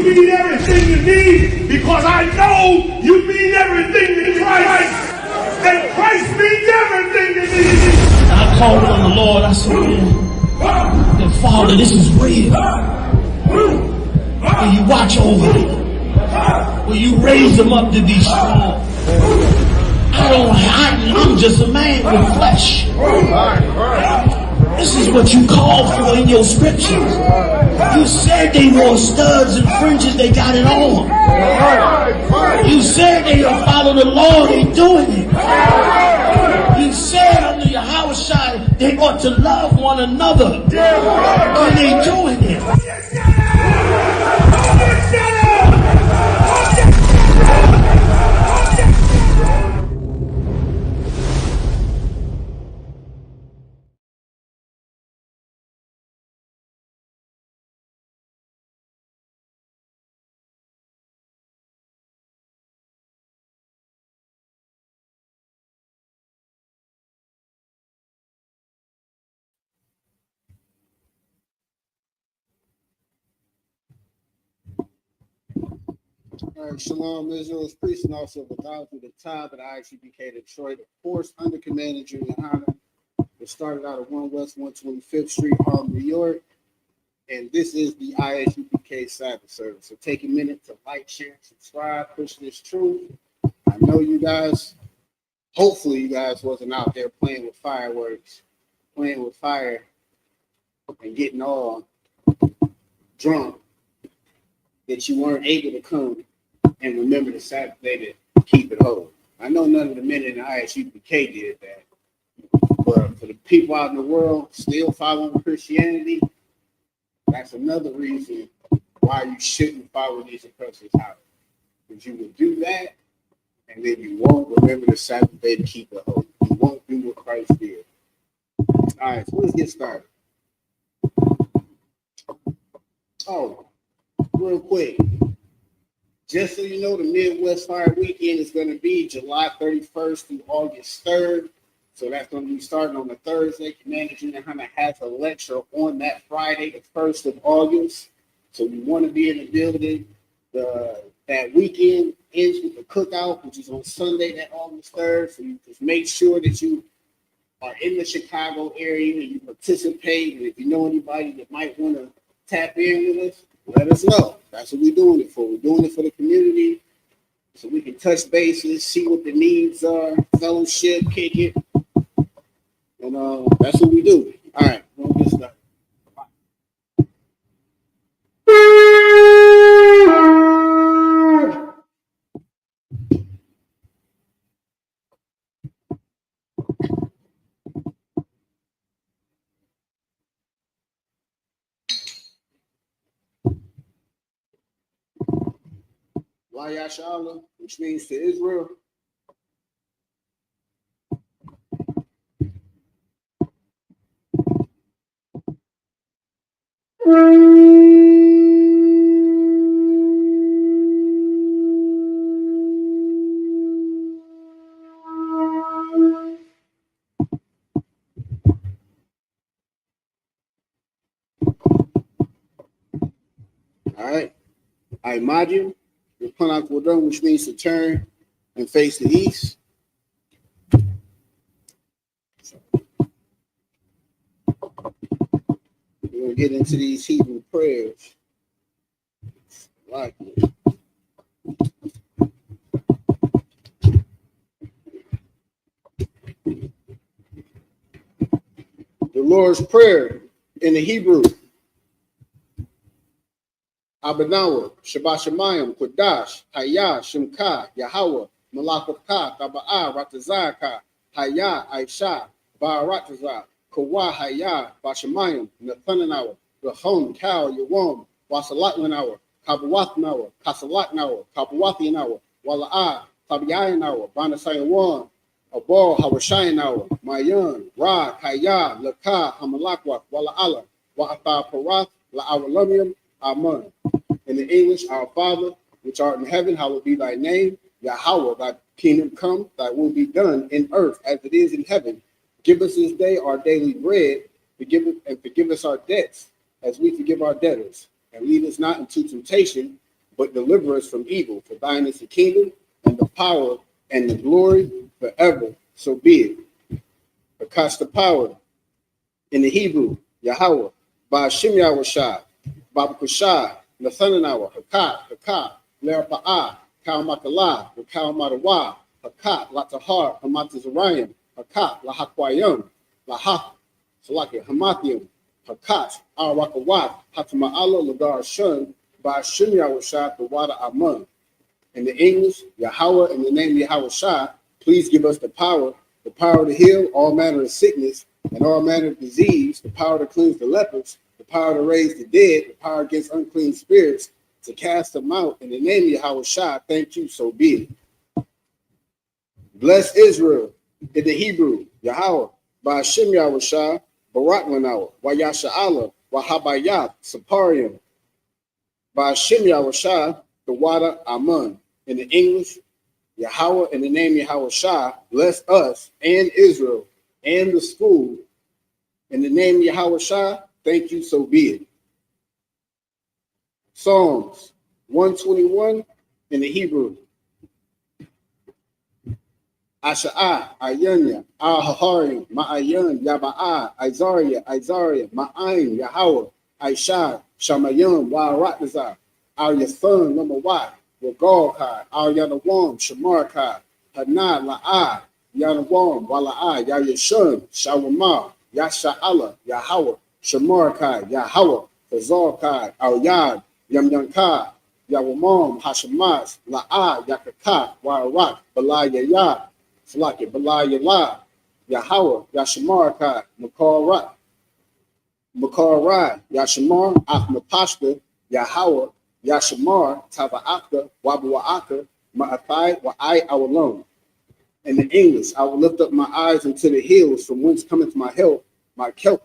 mean everything to me because I know you mean everything to Christ. And Christ means everything to me. I called on the Lord. I said, man, that Father, this is real. Will you watch over me? Will you raise them up to be strong? I'm just a man with flesh. This is what you called for in your scriptures. You said they wore studs and fringes, they got it on. You said they will follow the law, they doing it. You said under your house shine, they ought to love one another, and they doing it. All right, Shalom, Israel is priest and also of the God through the time at ISUPK Detroit, of course, under Commander Junior Hunter. It started out at 1 West 125th Street, Harlem, New York. And this is the ISUPK Sabbath service. So take a minute to like, share, and subscribe, push this truth. I know you guys, hopefully you guys wasn't out there playing with fireworks, playing with fire, and getting all drunk, that you weren't able to come and remember the Sabbath day to keep it whole. I know none of the men in the ISUPK did that, but for the people out in the world still following Christianity, that's another reason why you shouldn't follow these oppressors out. Because you will do that, and then you won't remember the Sabbath day to keep it whole. You won't do what Christ did. All right, so let's get started. Oh, real quick, just so you know, the Midwest Fire Weekend is going to be July 31st through August 3rd. So that's going to be starting on the Thursday. Commander Junior Hunter has a lecture on that Friday, the 1st of August. So you want to be in the building. That weekend ends with the cookout, which is on Sunday, that August 3rd. So you just make sure that you are in the Chicago area and you participate. And if you know anybody that might want to tap in with us, let us know. That's what we're doing it for. We're doing it for the community so we can touch bases, see what the needs are, fellowship, kick it. And that's what we do. All right, we'll get started. Yashala, which means to Israel. All right, I imagine. Which means to turn and face the east. We're going to get into these Hebrew prayers. Like it. The Lord's Prayer in the Hebrew. Abanawa, Shabbat Shemayim, Kodash, Hayah, Shemka, Yahweh, Malakavka, Taba'a, Ratazaka, Hayah, Aisha, Ba'aratazah, Kawa, Hayah, Bashemayim, Nathanawa, Rahon, Kal, Yawam, Wasalatwanawa, Kabawatnawa, Kasalatnawa, Kabawathianawa, Wala'a, Tabiayanawa, Banasayawan, Abal, Hawashayanawa, Mayan, Ra, Hayah, Laka, Hamalakwa, Wala'ala, Wa'atha Parath, La'awalamium, Amen. In the English, our Father, which art in heaven, hallowed be thy name. Yahweh, thy kingdom come, thy will be done in earth as it is in heaven. Give us this day our daily bread, forgive us our debts, as we forgive our debtors. And lead us not into temptation, but deliver us from evil. For thine is the kingdom and the power and the glory forever. So be it. Akash the power in the Hebrew, Yahweh, by Shem Yahushai, Baba Kushai, Nathananawa, Hakat, Lerapa'ah, Kal Makala, Kal Madawa, Hakat, Latahar, Hamatazarayim, Hakat, Lahakwayim, Lahak, Salaki, Hamathium, Hakat, Al Rakawat, Hatama'ala, Lagar Shun, by Shem Yahushai, the Wada Amun. In the English, Yahweh, in the name Yahushai, please give us the power to heal all manner of sickness and all manner of disease, the power to cleanse the lepers, the power to raise the dead, the power against unclean spirits, to cast them out. In the name of Yahushua, thank you, so be it. Bless Israel in the Hebrew, Yahweh, by Hashem Yahushua, Barak Manawa, Wayasha'ala, Wahabayat, Saparium, by Hashem Yahushua, the Wada Amun. In the English, Yahweh, in the name of Yahushua, bless us and Israel and the school. In the name of Yahushua, thank you, so be it. Psalms 121 in the Hebrew. Asha'ah, Ayanya, Al-Haharim, Ma'ayan, Yaba'ah, Isaiah, Ma'ayin, Yahweh, Aishah, Shamayim, Wa'aratazah, Al-Yathun, Lamawat, Wagalkai, Al-Yanawam, Shamarkai, Hanad, La'ah, Yanawam, Wala'ah, Yayashun, Shawamah, Yasha'ala, Yahweh, Shamarkai, Yahweh, Fazalkai, Al-Yad, Yamyankai, Yawamam, Hashemas, La'ah, Yakaka, Wa'arat, Balayayah, Salaki, Balayayah, Yahweh, Yashamarkai, Makarai, Yashamar, Achmapashka, Yahweh, Yashamar, Tava'aka, Wabu'aka, Ma'athai, Wa'ai, Awalon. In the English, I will lift up my eyes into the hills, from whence cometh my help, my help.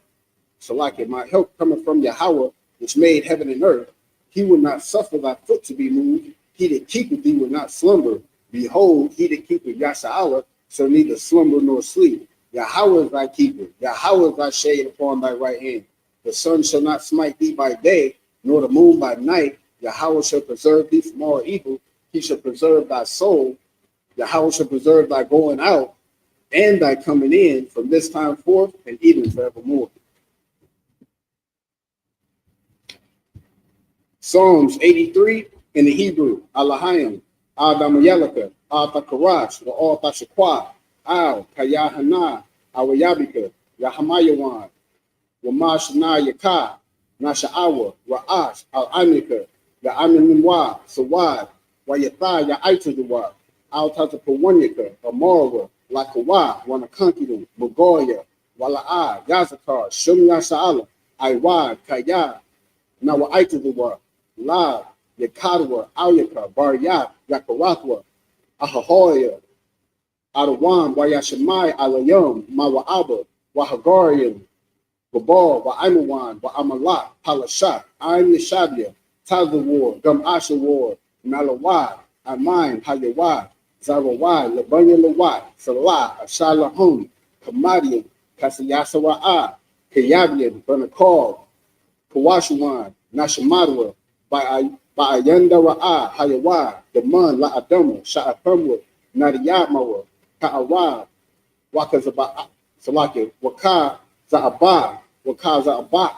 So like it, my help cometh from Yahweh, which made heaven and earth. He will not suffer thy foot to be moved. He that keepeth thee will not slumber. Behold, he that keepeth Yasha'Allah shall neither slumber nor sleep. Yahweh is thy keeper. Yahweh is thy shade upon thy right hand. The sun shall not smite thee by day, nor the moon by night. Yahweh shall preserve thee from all evil. He shall preserve thy soul. Yahweh shall preserve thy going out and thy coming in from this time forth and even forevermore. Psalms 83 in the Hebrew. Alahayim, Adamayelaka, Al-Takarash, Al-Tashaqua, Al-Kayahana, Awayabika, Yahamayawan, Wamashna Yaka, Nasha'awa, Ra'ash, Al-Amika, Ya'aminwa, Sawad, Wayatha, Ya'aitazawa, Al-Tatapawanyaka, Amara, Lakawa, Wanakankidu, Magoya, Wala'a, Yazakar, Shum Yasha'ala, Iwad, Kaya, Nawa'aitazawa, La, Yakadwa, Alyaka, Baryat, Yakaratwa, Ahahoya, Adawan, Wayashamai, Alayum, Mawa'aba, Wahagarian, Babal, Wa'aimawan, Wa'amalat, Palashat, Aim Nishabia, Tazawar, Gum Asha War, Malawad, Amain, Hayawad, Zarawad, Labanya Lawad, Salah, Ashalahum, Kamadian, Kasayasawa'a, Kayabian, Bernakal, Kawashuwan, Nashamadwa, by Ayanda Ra'a, Hayawad, Daman, La'adama, Sha'atamwa, Nadiyamawa, Ka'awad, Wakazaba, Salaki, Waka, Za'abah, Waka Za'abak,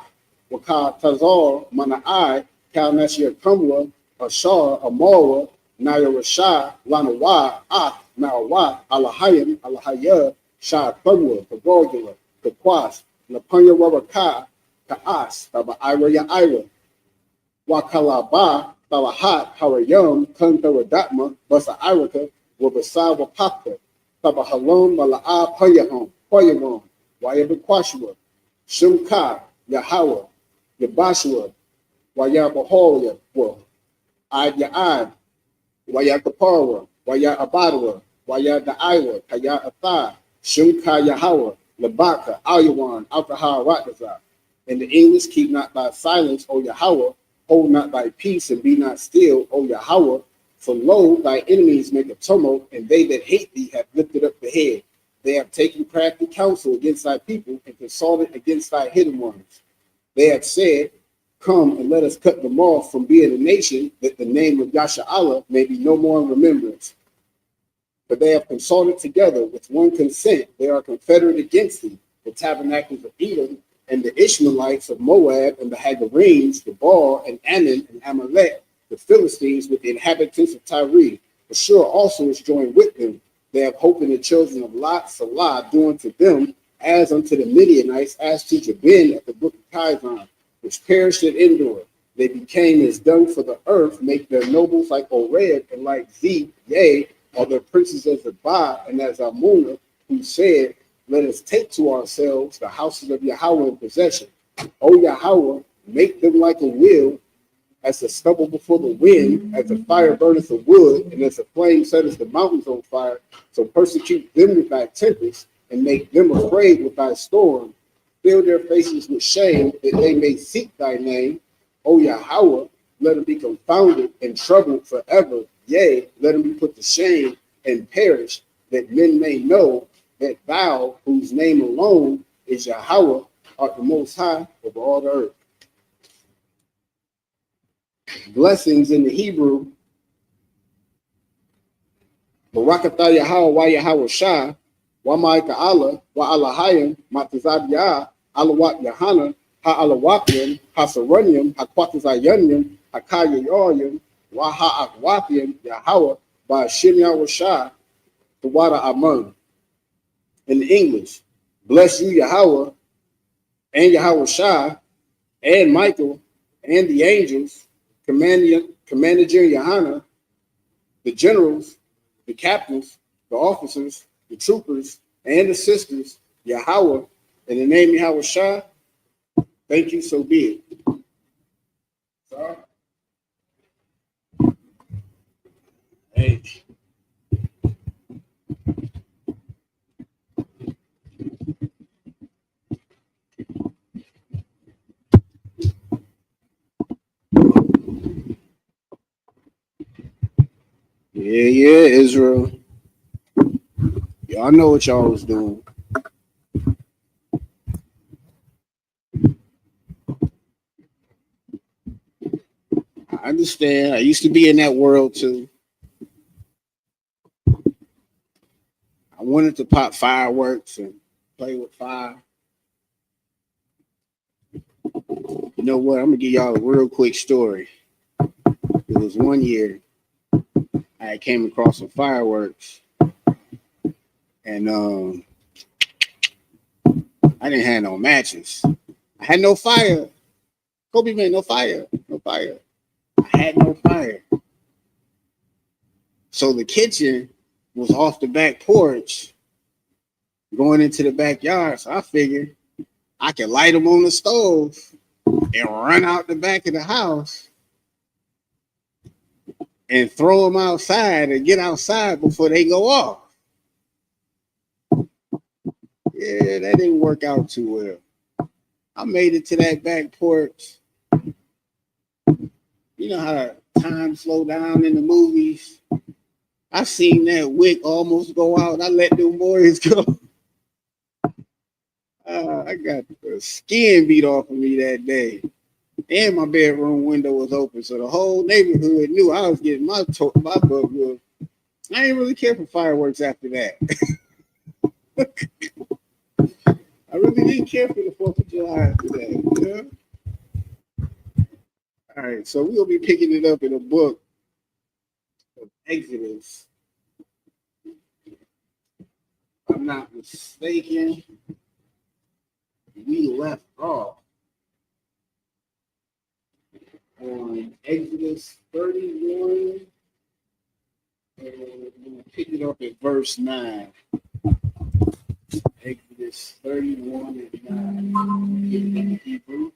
Waka Tazar, Mana'ai, Kalnashia Kamwa, Ashar, Amora, Naya Rasha, Lanawa, Ak, Nawa, Alahayim, Alahaya, Shah Kamwa, Kagogula, Kakwas, Napanya Wawaka, Ka'as, Taba Ira Ya Ira, Wakalaba, Talahat, Harayum, Kantara Datma, Basa Iraka, Wabasa Wapaka, Taba Halom, Mala'a Payahom, Payahom, Wayabakwashua, Shumka, Yahweh, Yabashua, Wayabahoya, Ad Ya'ad, Wayakapara, Wayabadwa, Wayadaiwa, Kaya Atha, Shumka Yahweh, Labaka, Ayawan, Alkahar Rataza. In the English, keep not thy silence, O Yahweh, hold not thy peace and be not still, O Yahweh. For lo, thy enemies make a tumult, and they that hate thee have lifted up the head. They have taken crafty counsel against thy people and consulted against thy hidden ones. They have said, Come and let us cut them off from being a nation, that the name of Yasha'Allah may be no more in remembrance. For they have consulted together with one consent. They are confederate against thee, the tabernacles of Edom, and the Ishmaelites of Moab, and the Hagarenes, the Baal, and Ammon, and Amalek, the Philistines, with the inhabitants of Tyre. Ashur also is joined with them. They have hope in the children of Lot, Salah, doing to them as unto the Midianites, as to Jabin at the brook of Kizon, which perished at Endor. They became as dung for the earth, make their nobles like Oreb and like Z, yea, are their princes as Zabah and as Amunah, who said, let us take to ourselves the houses of Yahweh in possession. O Yahweh, make them like a wheel, as the stubble before the wind, as the fire burneth the wood, and as the flame setteth the mountains on fire. So persecute them with thy tempest, and make them afraid with thy storm. Fill their faces with shame, that they may seek thy name. O Yahweh, let them be confounded and troubled forever. Yea, let them be put to shame and perish, that men may know that thou, whose name alone is Yahweh, art the most high over all the earth. Blessings in the Hebrew. Barakatah Yahweh wa Yahweh Shah, wa Ma'ika Allah, wa Allahayim, Matazad Yah, Alawat Yahana, Ha-Alawapium, Ha-Sarunium, Ha-Quatazayunium, Ha-Kayayoyum, wa Ha-Akwapium, Yahweh, by Shem Yahweh Shah, the Wada Amun. In English, bless you, Yahweh, and Yahweh Shah, and Michael, and the angels, Commander Yahana, the generals, the captains, the officers, the troopers, and the sisters, Yahweh, in the name of Yahweh Shah, thank you, so be it. Sorry. Hey. Yeah, Israel. Y'all know what y'all was doing. I understand. I used to be in that world too. I wanted to pop fireworks and play with fire. You know what? I'm gonna give y'all a real quick story. It was one year I came across some fireworks, and I didn't have no matches. I had no fire. Kobe man, no fire. No fire. I had no fire. So the kitchen was off the back porch going into the backyard. So I figured I could light them on the stove and run out the back of the house and throw them outside and get outside before they go off. Yeah, that didn't work out too well. I made it to that back porch. You know how time slow down in the movies? I seen that wick almost go out. I let them boys go. I got the skin beat off of me that day. And my bedroom window was open. So the whole neighborhood knew I was getting my butt whooped. I didn't really care for fireworks after that. I really didn't care for the 4th of July after that. You know? All right, so we'll be picking it up in a book of Exodus. If I'm not mistaken, we left off on Exodus 31, and we're going to pick it up at verse 9. Exodus 31 and 9. In Hebrew.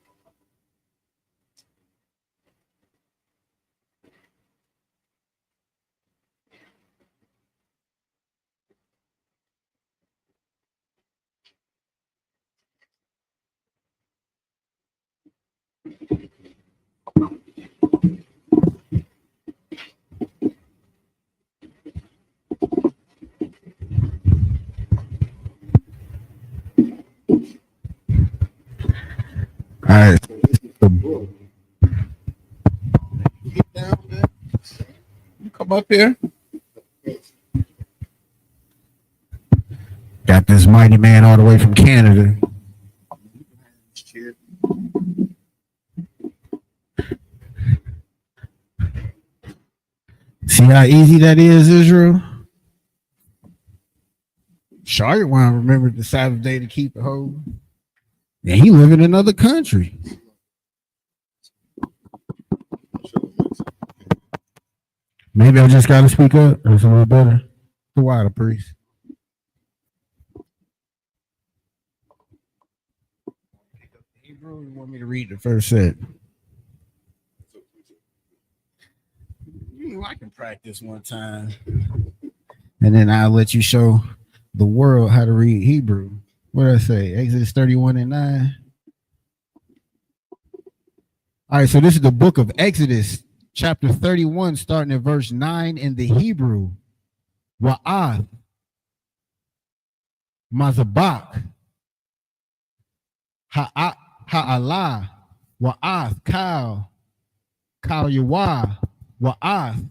All right. So this is the book Come up here. Got this mighty man all the way from Canada. See how easy that is, Israel? Charlotte want to remember the Sabbath day to keep it holy. And he live in another country. Maybe I just got to speak up. It's a little better. The water, priest. Hebrew, you want me to read the first set? I can practice one time. And then I'll let you show the world how to read Hebrew. What did I say? Exodus 31:9. All right, so this is the book of Exodus, chapter 31, starting at verse 9 in the Hebrew. Wa'ath, Mazabak, Ha'alah, Wa'ath, Kal Yawah, Wa'ath,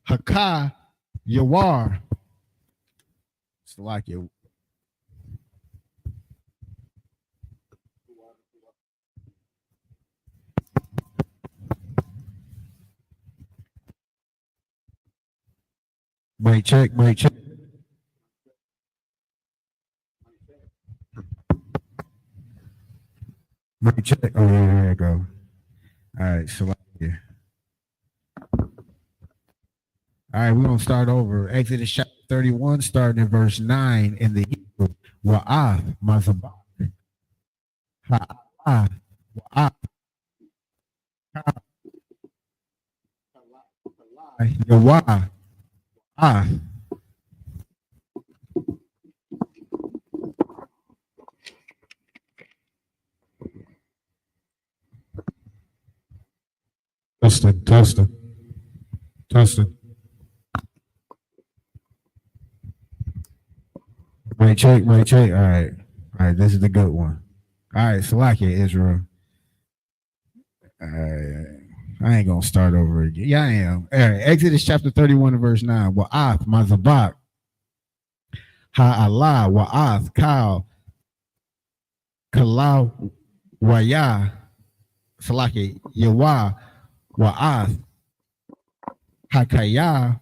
Haka Yawar. It's like it. Mic check. Mic check. Oh, there you go. All right, so yeah. All right, we're gonna start over. Exodus chapter 31, starting in verse 9 in the Hebrew. Wa'ath, Mazabah. Ha'ath, Wa'ath. Yawah. Testing. Mic check. All right, this is the good one. All right, Salakia, Israel. I ain't gonna start over again. Yeah, I am. All right, Exodus chapter 31 and verse 9. Wa'ath, Mazabak, Ha'alah, Wa'ath, Kal, Kalau, Waya, Salaki, Yawah, Wa'ath, Hakaya,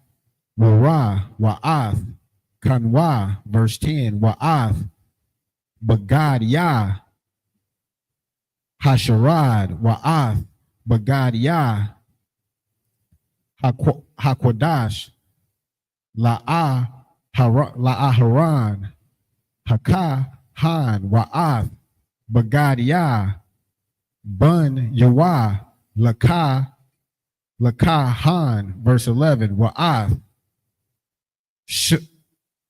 Wara, Wa'ath, Kanwa, verse 10, Wa'ath, Bagad Ya, Hasharad, Wa'ath, Bagad Ya, Hakwadash, La'aharan, Haka, Han, Wa'ath, Bagad Ya, Bun, Yawah, Laka Han, verse 11, Wa'ath,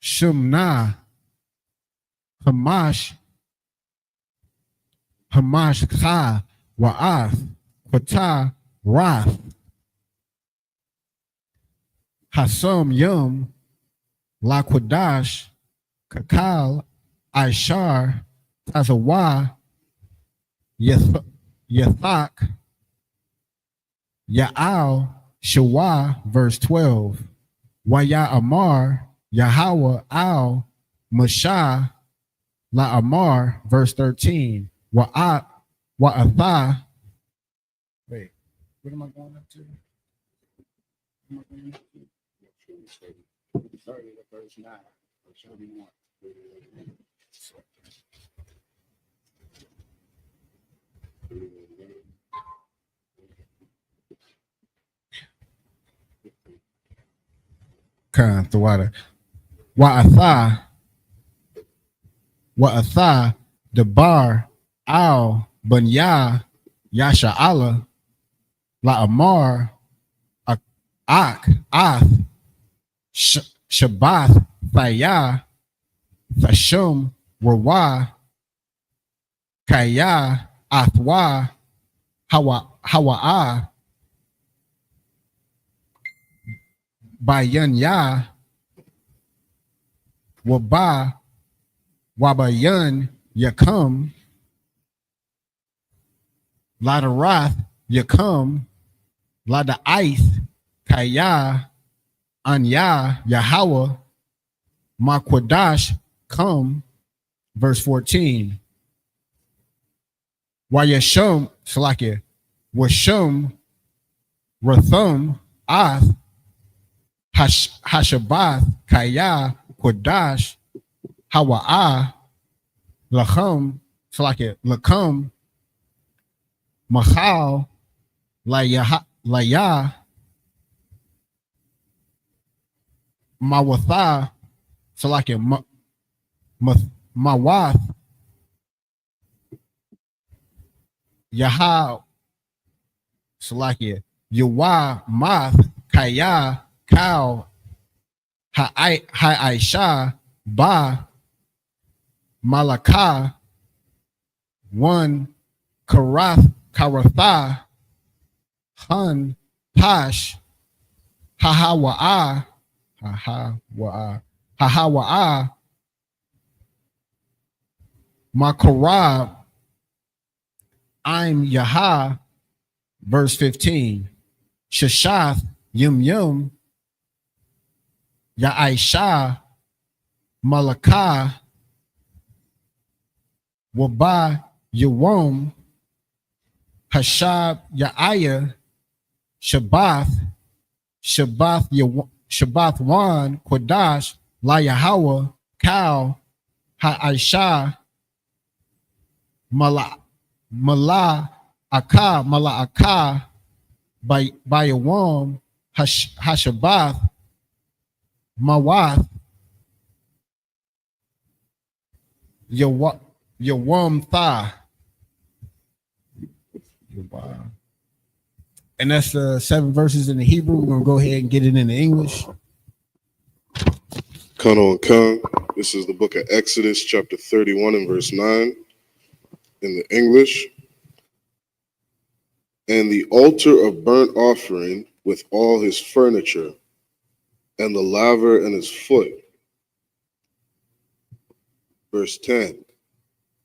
Shumna, Hamash Kha, Wa'ath, Qata, Rath, Hasam Yum, Laquadash, Kakal, Aishar, Tazawa, Yathak, Ya'al, Shawa, verse 12, Waya Amar, Yahweh Al, Mashah, La Amar, verse 13, Wa'atha. Wait, what am I going up to? Started at verse 9. Verse 31. Khan Thawada. Wa'atha, Dabar, Al, Bunya, Yasha Allah, La Amar, Ak, Ath, Shabbath, Thaya, Thashum, Rawa, Kaya, Athwa, Hawa'a, Bayanya, Wabayan, Yakum, Ladarath, Yakum, Lada'ith, Kaya, Anya, Yahweh, Makwadash, come, verse 14. Wayashum, Salakia, Washum, Rathum, Ath, Hashabath, Kaya, Kwadash, Hawa'ah, Lachum, Salakia, Lakum, Machal, Laya, Mawatha, Salakia, Mawath, Yaha, Salakia, Yawa, Math, Kaya, Kal, Ha'aisha, Ba, Malakah, one, Karatha, Hun, Pash, Hahawa'ah, Makorah, I'm Yahah, verse 15. Shashath, Yum, Ya'aisha, Malakah, Waba, Yawom, Hashab, Ya'aya, Shabbath, Shabbath Wan, Kwadash, La Yahweh, Kal, Ha'aisha, Mala'akah, Bayawam, Hashabath, Mawath, Yawam Tha. And that's the 7 verses in the Hebrew. We're going to go ahead and get it in the English. Come on, come. This is the book of Exodus, chapter 31 and verse 9 in the English. And the altar of burnt offering with all his furniture, and the laver and his foot. Verse 10.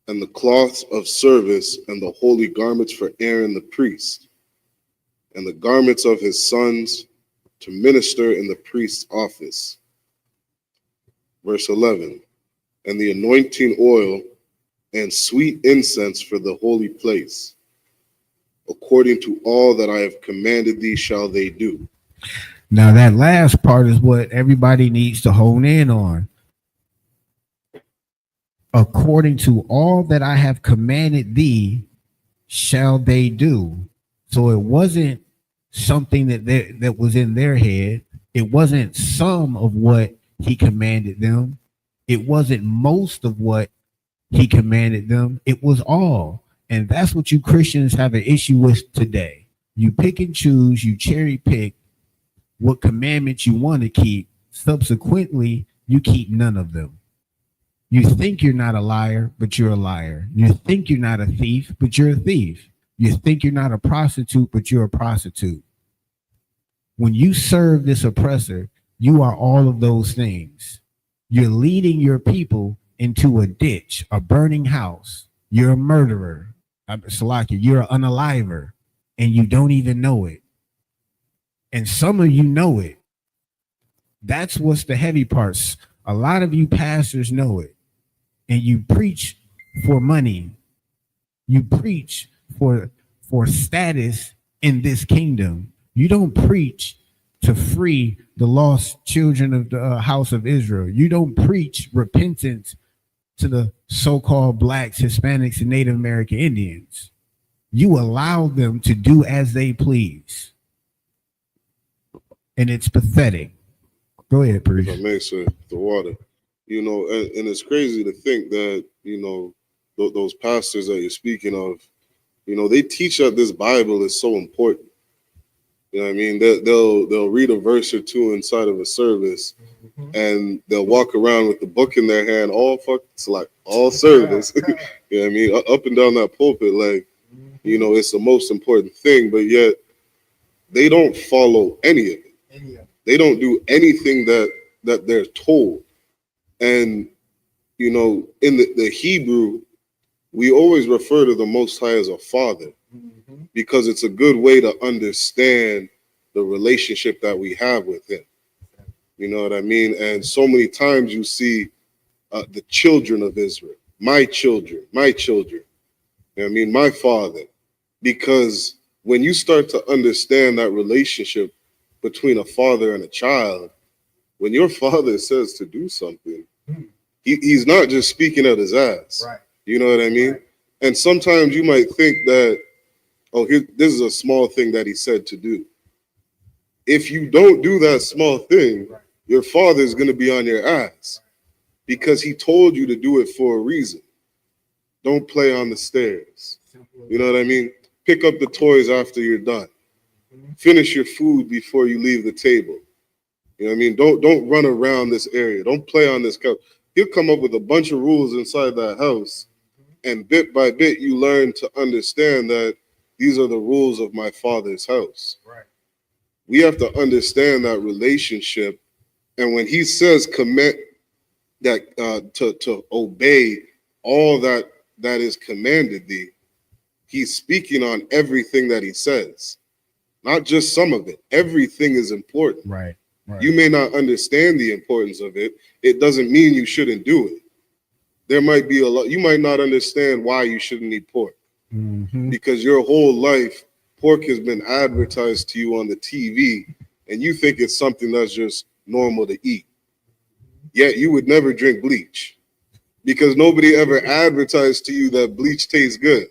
And the cloths of service and the holy garments for Aaron the priest, and the garments of his sons to minister in the priest's office. Verse 11. And the anointing oil and sweet incense for the holy place. According to all that I have commanded thee shall they do. Now that last part is what everybody needs to hone in on. According to all that I have commanded thee shall they do. So it wasn't something that was in their head. It wasn't some of what he commanded them. It wasn't most of what he commanded them. It was all. And that's what you Christians have an issue with today. You pick and choose, you cherry pick what commandments you want to keep. Subsequently, you keep none of them. You think you're not a liar, but you're a liar. You think you're not a thief, but you're a thief. You think you're not a prostitute, but you're a prostitute. When you serve this oppressor, you are all of those things. You're leading your people into a ditch, a burning house. You're a murderer. Salaki, you're an unaliver, and you don't even know it. And some of you know it. That's what's the heavy parts. A lot of you pastors know it. And you preach for money. You preach for status in this kingdom. You don't preach to free the lost children of the house of Israel. You don't preach repentance to the so-called blacks, Hispanics, and Native American Indians. You allow them to do as they please. And it's pathetic. Go ahead, priest. If I may say, the water. You know, and it's crazy to think that, you know, those pastors that you're speaking of, you know, they teach that this Bible is so important. You know what I mean? They'll read a verse or two inside of a service, and they'll walk around with the book in their hand all service. You know what I mean? Up and down that pulpit, like, you know, it's the most important thing, but yet they don't follow any of it. They don't do anything that they're told. And, you know, in the Hebrew, we always refer to the Most High as a father, because it's a good way to understand the relationship that we have with him. You know what I mean? And so many times you see the children of Israel, my children, my children. You know what I mean? My father. Because when you start to understand that relationship between a father and a child, when your father says to do something, he's not just speaking out his ass. Right. You know what I mean? Right. And sometimes you might think that, oh, this is a small thing that he said to do. If you don't do that small thing, right, your father is going to be on your ass because he told you to do it for a reason. Don't play on the stairs. You know what I mean? Pick up the toys after you're done. Finish your food before you leave the table. You know what I mean? Don't run around this area. Don't play on this couch. He'll come up with a bunch of rules inside that house, and bit by bit you learn to understand that these are the rules of my father's house. Right. We have to understand that relationship, and when he says commit that to obey all that is commanded thee, he's speaking on everything that he says, not just some of it. Everything is important. Right. Right. You may not understand the importance of it. It doesn't mean you shouldn't do it. There might be a lot. You might not understand why you shouldn't eat pork, because your whole life pork has been advertised to you on the TV, and you think it's something that's just normal to eat. Yet you would never drink bleach, because nobody ever advertised to you that bleach tastes good.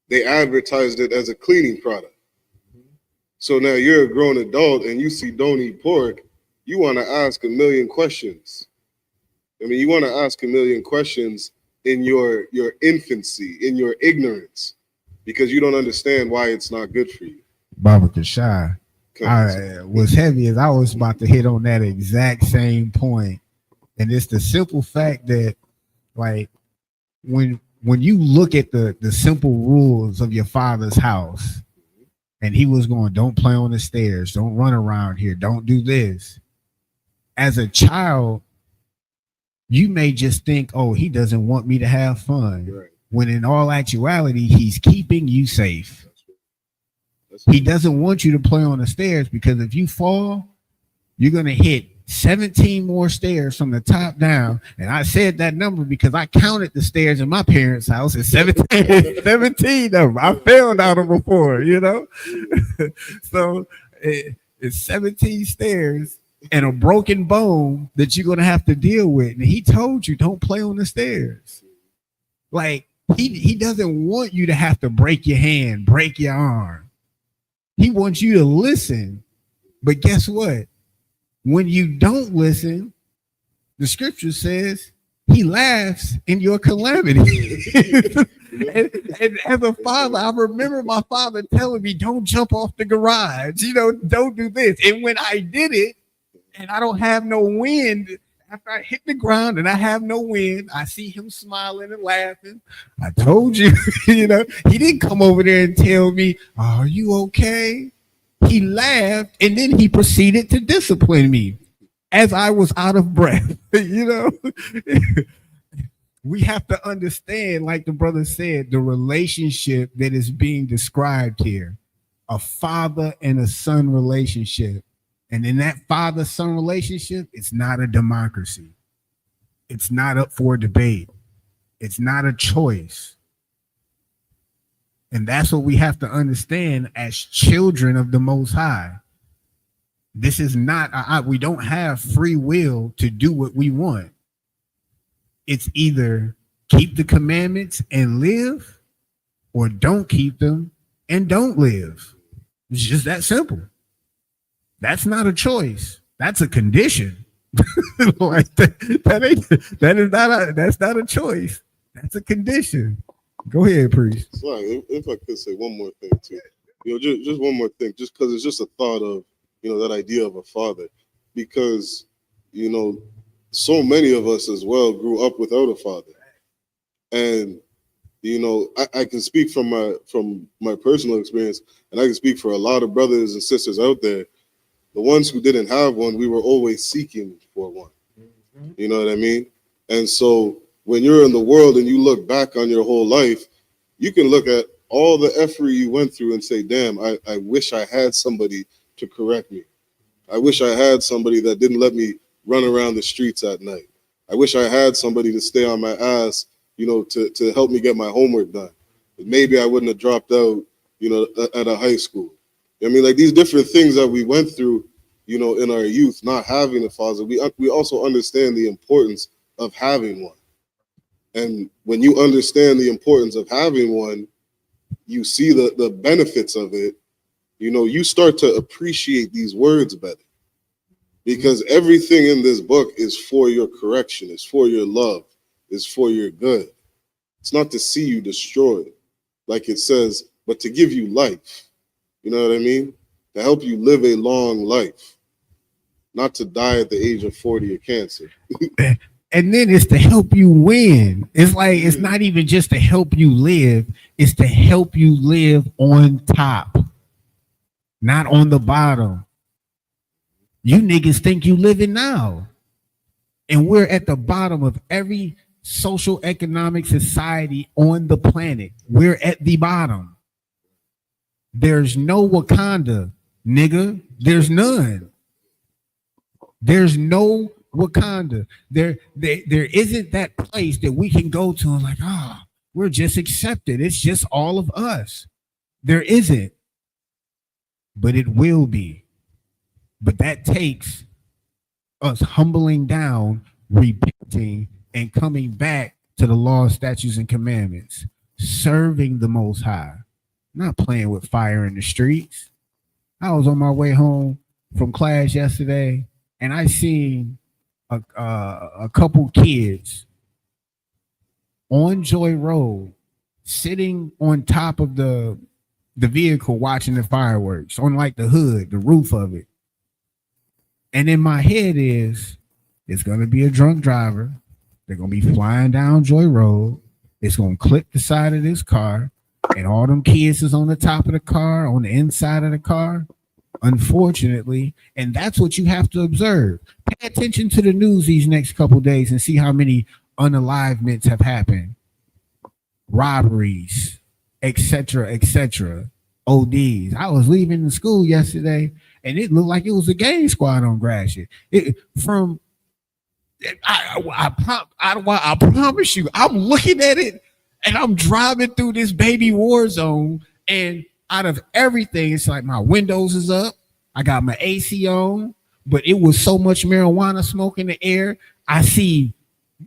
They advertised it as a cleaning product. So now you're a grown adult and you see don't eat pork, you want to ask a million questions. I mean, you want to ask a million questions in your infancy, in your ignorance, because you don't understand why it's not good for you. Baba Kashai, what's heavy is I was about to hit on that exact same point. And it's the simple fact that, like, when you look at the simple rules of your father's house, and he was going, don't play on the stairs, don't run around here, don't do this. As a child, you may just think, oh, he doesn't want me to have fun. Right. When in all actuality, he's keeping you safe. That's right. He doesn't want you to play on the stairs, because if you fall, you're going to hit 17 more stairs from the top down. And I said that number because I counted the stairs in my parents' house. It's 17, 17 of them. I failed out of them before, you know? So it's 17 stairs and a broken bone that you're going to have to deal with. And he told you, don't play on the stairs. Like, he doesn't want you to have to break your hand, break your arm. He wants you to listen. But guess what? When you don't listen, the scripture says he laughs in your calamity. and as a father, I remember my father telling me, don't jump off the garage, you know, don't do this. And when I did it and I don't have no wind, after I hit the ground and I have no wind, I see him smiling and laughing. I told you, you know, he didn't come over there and tell me, are you okay? He laughed, and then he proceeded to discipline me as I was out of breath. You know, we have to understand, like the brother said, the relationship that is being described here, a father and a son relationship. And in that father-son relationship, it's not a democracy. It's not up for debate. It's not a choice. And that's what we have to understand as children of the Most High. This is not, we don't have free will to do what we want. It's either keep the commandments and live, or don't keep them and don't live. It's just that simple. That's not a choice. That's a condition. Like that's not a choice. That's a condition. Go ahead, priest. So if I could say one more thing too, you know, just one more thing, just because it's just a thought of, you know, that idea of a father, because, you know, so many of us as well grew up without a father, and, you know, I can speak from my personal experience, and I can speak for a lot of brothers and sisters out there. The ones who didn't have one, we were always seeking for one. You know what I mean? And so when you're in the world and you look back on your whole life, you can look at all the effort you went through and say, damn, I wish I had somebody to correct me. I wish I had somebody that didn't let me run around the streets at night. I wish I had somebody to stay on my ass, to help me get my homework done. But maybe I wouldn't have dropped out, at a high school. I mean, like these different things that we went through, in our youth, not having a father, we also understand the importance of having one. And when you understand the importance of having one, you see the benefits of it, you start to appreciate these words better. Because everything in this book is for your correction, it's for your love, it's for your good. It's not to see you destroyed, like it says, but to give you life. You know what I mean? To help you live a long life, not to die at the age of 40 of cancer. And then it's to help you win. It's like, it's not even just to help you live, it's to help you live on top, not on the bottom. You niggas think you living now. And we're at the bottom of every social economic society on the planet. We're at the bottom. There's no Wakanda, nigga. There's none. There's no Wakanda. There isn't that place that we can go to and like, we're just accepted. It's just all of us. There isn't. But it will be. But that takes us humbling down, repenting, and coming back to the law, statutes, and commandments, serving the Most High, not playing with fire in the streets. I was on my way home from class yesterday, and I seen a couple kids on Joy Road sitting on top of the vehicle watching the fireworks on like the hood, the roof of it. And in my head it's going to be a drunk driver. They're going to be flying down Joy Road. It's going to clip the side of this car. And all them kids is on the top of the car, on the inside of the car. Unfortunately. And that's what you have to observe. Pay attention to the news these next couple of days and see how many unalivements have happened. Robberies, etc., ODs. I was leaving the school yesterday, and it looked like it was a gang squad on Gratiot. I promise you, I'm looking at it, and I'm driving through this baby war zone, and out of everything, it's like my windows is up. I got my AC on, but it was so much marijuana smoke in the air. I see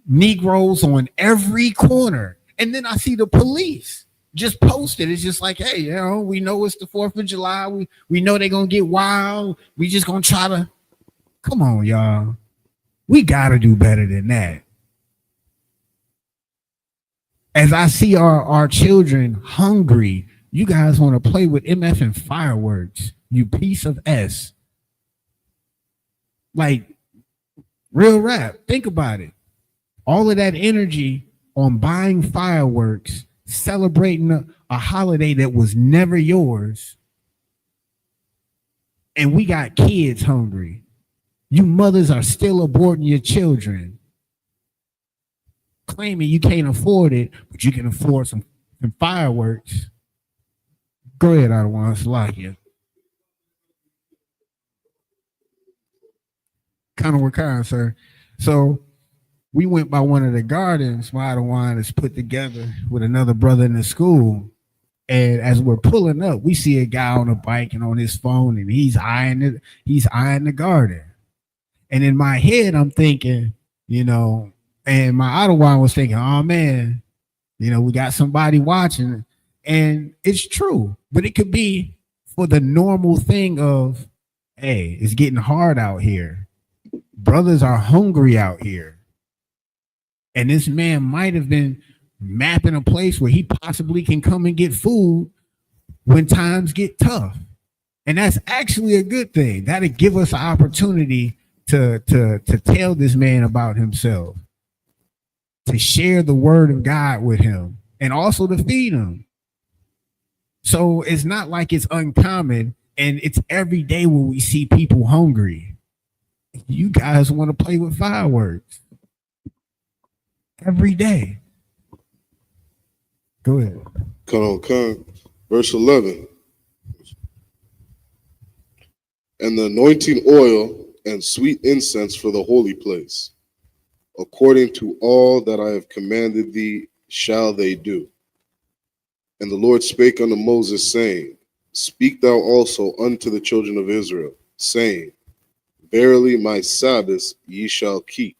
Negroes on every corner, and then I see the police just posted. It's just like, hey, we know it's the 4th of July. We know they're going to get wild. We just going to try to, come on, y'all. We got to do better than that. As I see our children hungry, you guys want to play with MF and fireworks, you piece of S. Like, real rap, think about it. All of that energy on buying fireworks, celebrating a holiday that was never yours, and we got kids hungry. You mothers are still aborting your children, claiming you can't afford it, but you can afford some fireworks. Go ahead, I don't want to like you. Kind of what kind, sir? So we went by one of the gardens my Adawan is put together with another brother in the school. And as we're pulling up, we see a guy on a bike and on his phone, and he's eyeing the garden. And in my head, I'm thinking, and my Adawan was thinking, oh man, we got somebody watching. And it's true, but it could be for the normal thing of, hey, it's getting hard out here. Brothers are hungry out here. And this man might have been mapping a place where he possibly can come and get food when times get tough. And that's actually a good thing. That'll give us an opportunity to tell this man about himself, to share the word of God with him, and also to feed him. So it's not like it's uncommon, and it's every day when we see people hungry. You guys want to play with fireworks every day. Go ahead. Come on. Verse 11. and the anointing oil and sweet incense for the holy place. According to all that I have commanded thee, shall they do. And the Lord spake unto Moses, saying, Speak thou also unto the children of Israel, saying, Verily my Sabbaths ye shall keep.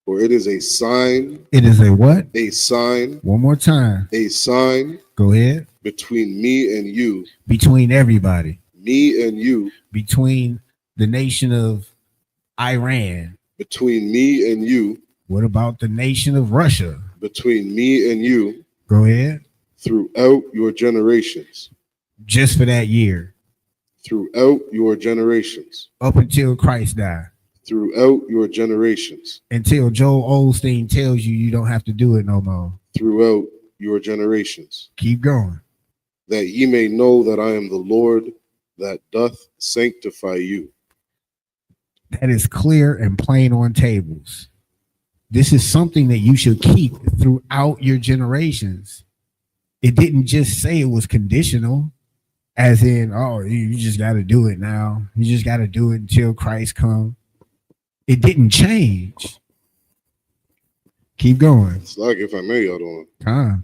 For it is a sign. It is a what? A sign. One more time. A sign. Go ahead. Between me and you. Between everybody. Me and you. Between the nation of Iran. Between me and you. What about the nation of Russia? Between me and you. Go ahead. Throughout your generations. Just for that year. Throughout your generations. Up until Christ died. Throughout your generations. Until Joel Osteen tells you you don't have to do it no more. Throughout your generations. Keep going. That ye may know that I am the Lord that doth sanctify you. That is clear and plain on tables. This is something that you should keep throughout your generations. It didn't just say it was conditional, as in, oh, you just got to do it now. You just got to do it until Christ comes. It didn't change. Keep going. It's like, if I may, Adon.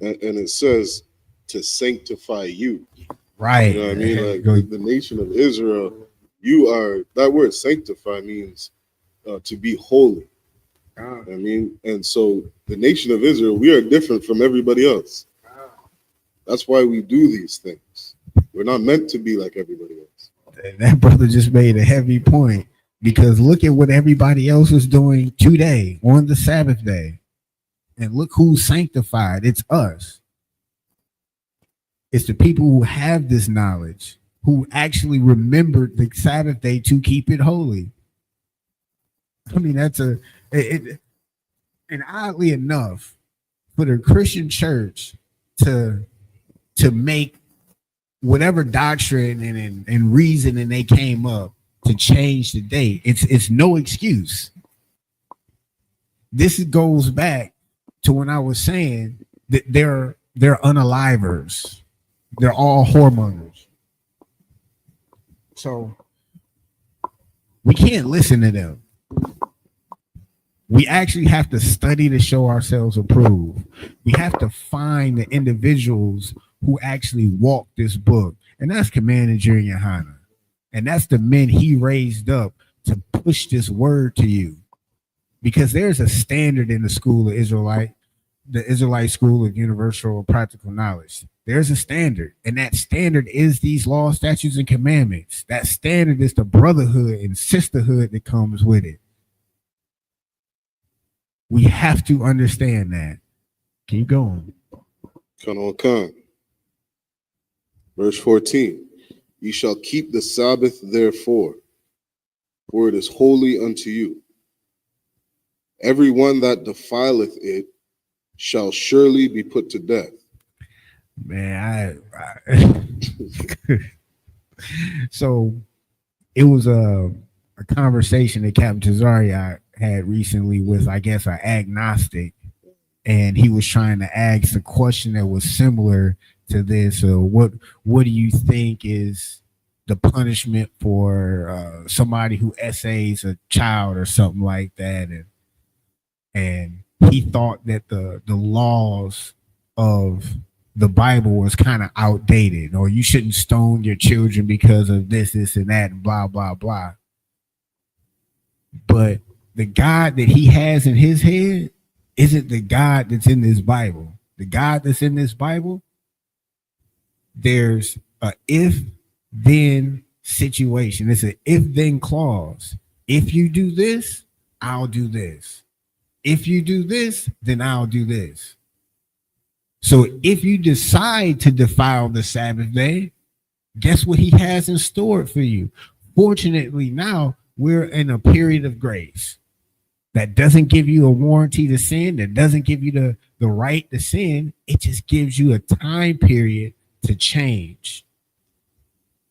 And it says to sanctify you. Right. You know what I mean? Like the nation of Israel, you are, that word sanctify means to be holy. I mean, and so the nation of Israel, we are different from everybody else. That's why we do these things. We're not meant to be like everybody else. That brother just made a heavy point, because look at what everybody else is doing today on the Sabbath day. And look who's sanctified. It's us. It's the people who have this knowledge, who actually remembered the Sabbath day to keep it holy. I mean, that's and oddly enough, for the Christian church to make whatever doctrine and reasoning they came up to change the date, it's no excuse. This goes back to when I was saying that they're unalivers. They're all whoremongers. So we can't listen to them. We actually have to study to show ourselves approved. We have to find the individuals who actually walk this book. And that's Commander Junior Hanna. And that's the men he raised up to push this word to you. Because there's a standard in the school of the Israelite School of Universal Practical Knowledge. There's a standard. And that standard is these laws, statutes, and commandments. That standard is the brotherhood and sisterhood that comes with it. We have to understand that. Keep going. Con. Verse 14. Ye shall keep the Sabbath therefore, for it is holy unto you. Every one that defileth it shall surely be put to death. Man, so it was a conversation that Captain Tazari had recently with, I guess, an agnostic, and he was trying to ask a question that was similar to this. So what do you think is the punishment for somebody who essays a child or something like that? And he thought that the laws of the Bible was kind of outdated, or you shouldn't stone your children because of this, and that, and blah, blah, blah. But the God that he has in his head isn't the God that's in this Bible. The God that's in this Bible, there's a if-then situation. It's an if-then clause. If you do this, I'll do this. If you do this, then I'll do this. So if you decide to defile the Sabbath day, guess what he has in store for you? Fortunately, now we're in a period of grace that doesn't give you a warranty to sin, that doesn't give you the right to sin. It just gives you a time period to change,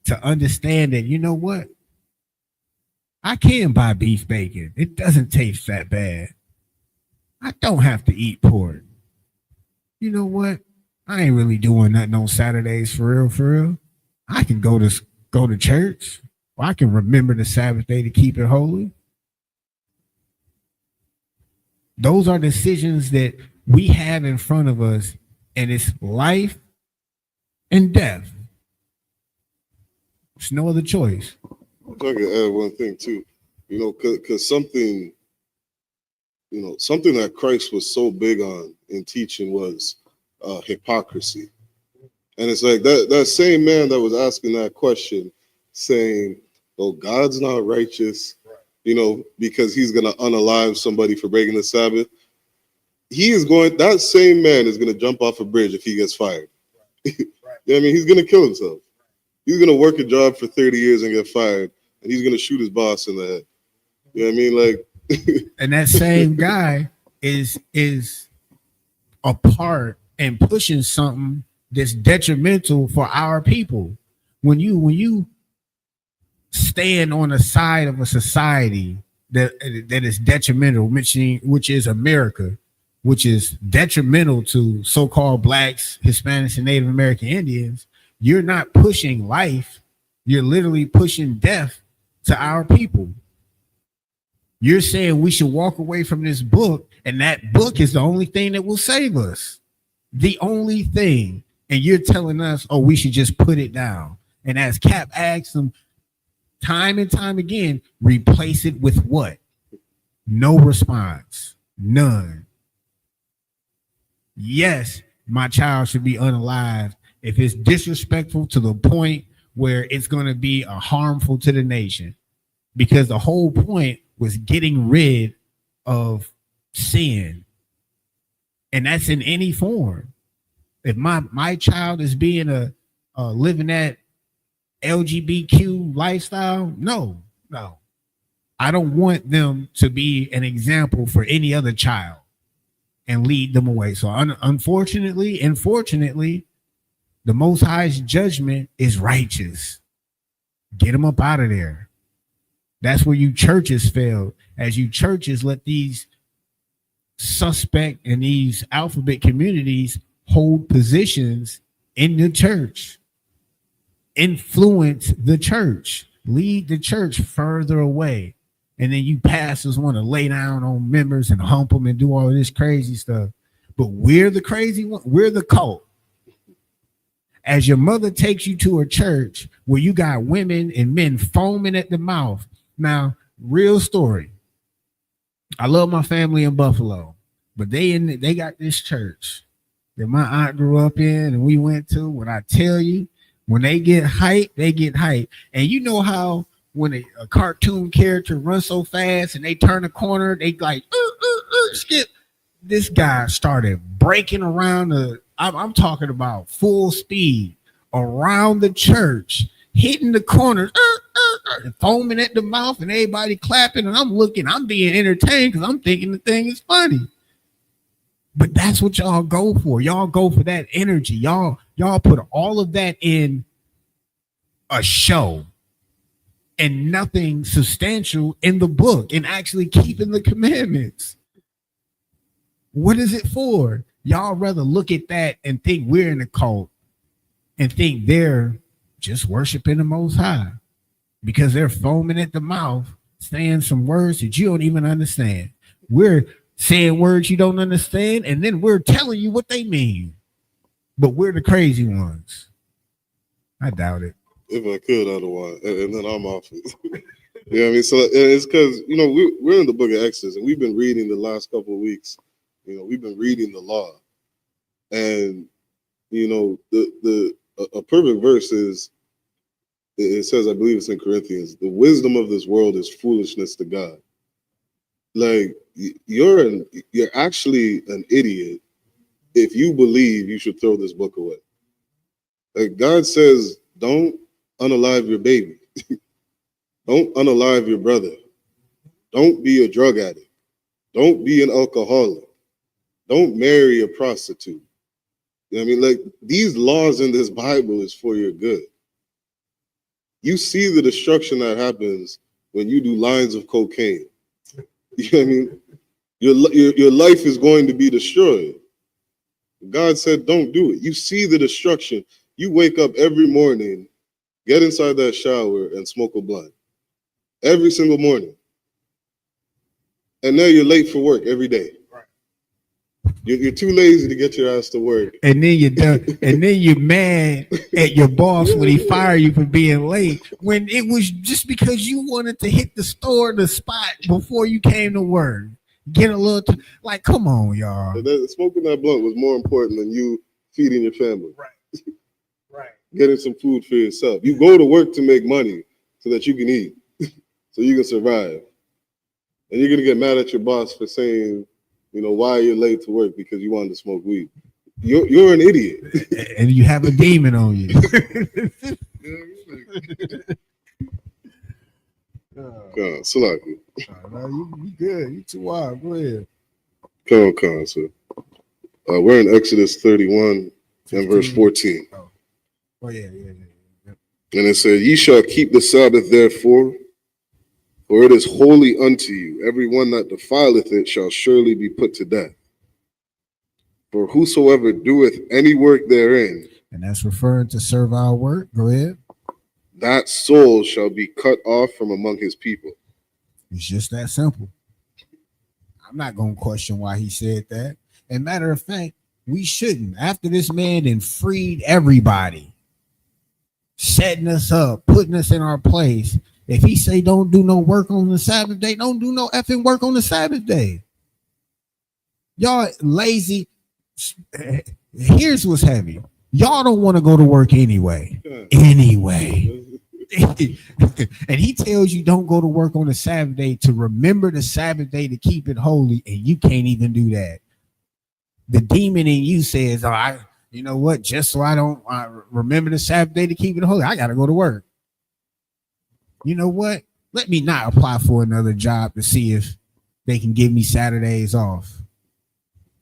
to understand that, you know what? I can buy beef bacon. It doesn't taste that bad. I don't have to eat pork. You know what? I ain't really doing nothing on Saturdays for real. I can go to church Well, I can remember the Sabbath day to keep it holy. Those are decisions that we have in front of us, and it's life and death. There's no other choice. If I could add one thing too, because something that Christ was so big on in teaching was hypocrisy. And it's like that same man that was asking that question, saying, "Oh, God's not righteous," because he's going to unalive somebody for breaking the Sabbath. That same man is going to jump off a bridge if he gets fired. He's going to kill himself. He's going to work a job for 30 years and get fired, and he's going to shoot his boss in the head. You know what I mean? Like, and that same guy is a part and pushing something that's detrimental for our people. When you stand on the side of a society that is detrimental, which is America, which is detrimental to so-called blacks, Hispanics, and Native American Indians, you're not pushing life. You're literally pushing death to our people. You're saying we should walk away from this book, and that book is the only thing that will save us. The only thing. And you're telling us, oh, we should just put it down. And as Cap asks them time and time again, replace it with what? No response. None. Yes, my child should be unalived if it's disrespectful to the point where it's going to be harmful to the nation. Because the whole point was getting rid of sin. And that's in any form. If my child is being living that LGBTQ lifestyle, no. I don't want them to be an example for any other child and lead them away. So unfortunately, the Most High's judgment is righteous. Get them up out of there. That's where you churches failed. As you churches let these suspect and these alphabet communities hold positions in the church, influence the church, lead the church further away. And then you pastors want to lay down on members and hump them and do all of this crazy stuff. But we're the crazy one. We're the cult. As your mother takes you to a church where you got women and men foaming at the mouth. Now, real story. I love my family in Buffalo, but they got this church that my aunt grew up in and we went to. When I tell you, when they get hyped, they get hyped. And you know how when a cartoon character runs so fast and they turn a corner, they like, skip. This guy started breaking around I'm talking about full speed around the church, hitting the corners, foaming at the mouth, and everybody clapping. And I'm being entertained because I'm thinking the thing is funny. But that's what y'all go for. Y'all go for that energy. Y'all put all of that in a show and nothing substantial in the book and actually keeping the commandments. What is it for? Y'all rather look at that and think we're in a cult and think they're just worshiping the Most High because they're foaming at the mouth, saying some words that you don't even understand. We're saying words you don't understand, and then we're telling you what they mean. But we're the crazy ones. I doubt it. If I could, otherwise, and then I'm off it. You know what I mean? So it's because, we're in the book of Exodus, and we've been reading the last couple of weeks. We've been reading the law. And, a perfect verse is, it says, I believe it's in Corinthians, the wisdom of this world is foolishness to God. Like, you're actually an idiot if you believe you should throw this book away. Like, God says, don't unalive your baby. Don't unalive your brother. Don't be a drug addict. Don't be an alcoholic. Don't marry a prostitute. You know what I mean? Like, these laws in this Bible is for your good. You see the destruction that happens when you do lines of cocaine. You know what I mean? Your life is going to be destroyed. God said, don't do it. You see the destruction. You wake up every morning, get inside that shower and smoke a blunt every single morning. And now you're late for work every day. You're too lazy to get your ass to work. And then you're done. And then you're mad at your boss when he fired you for being late, when it was just because you wanted to hit the store, the spot before you came to work. Get a little, like, come on, y'all. Smoking that blunt was more important than you feeding your family. Right. Getting some food for yourself. You go to work to make money so that you can eat, so you can survive. And you're going to get mad at your boss for saying, why you're late to work because you wanted to smoke weed. You're an idiot. And you have a demon on you. Salaki. No, you good. You too wild. Go ahead. Come on, sir. We're in Exodus 31 and verse 14. Oh, yeah. And it says, ye shall keep the Sabbath therefore, for it is holy unto you. Every one that defileth it shall surely be put to death. For whosoever doeth any work therein, and that's referring to servile work. Go ahead. That soul shall be cut off from among his people. It's just that simple. I'm not going to question why he said that. And matter of fact, we shouldn't. After this man then freed everybody, setting us up, putting us in our place, if he say don't do no work on the Sabbath day, don't do no effing work on the Sabbath day. Y'all lazy. Here's what's heavy. Y'all don't want to go to work anyway. And he tells you don't go to work on the Sabbath day to remember the Sabbath day to keep it holy, and you can't even do that. The demon in you says, you know what, just so I don't remember the Sabbath day to keep it holy, I got to go to work. You know what? Let me not apply for another job to see if they can give me Saturdays off.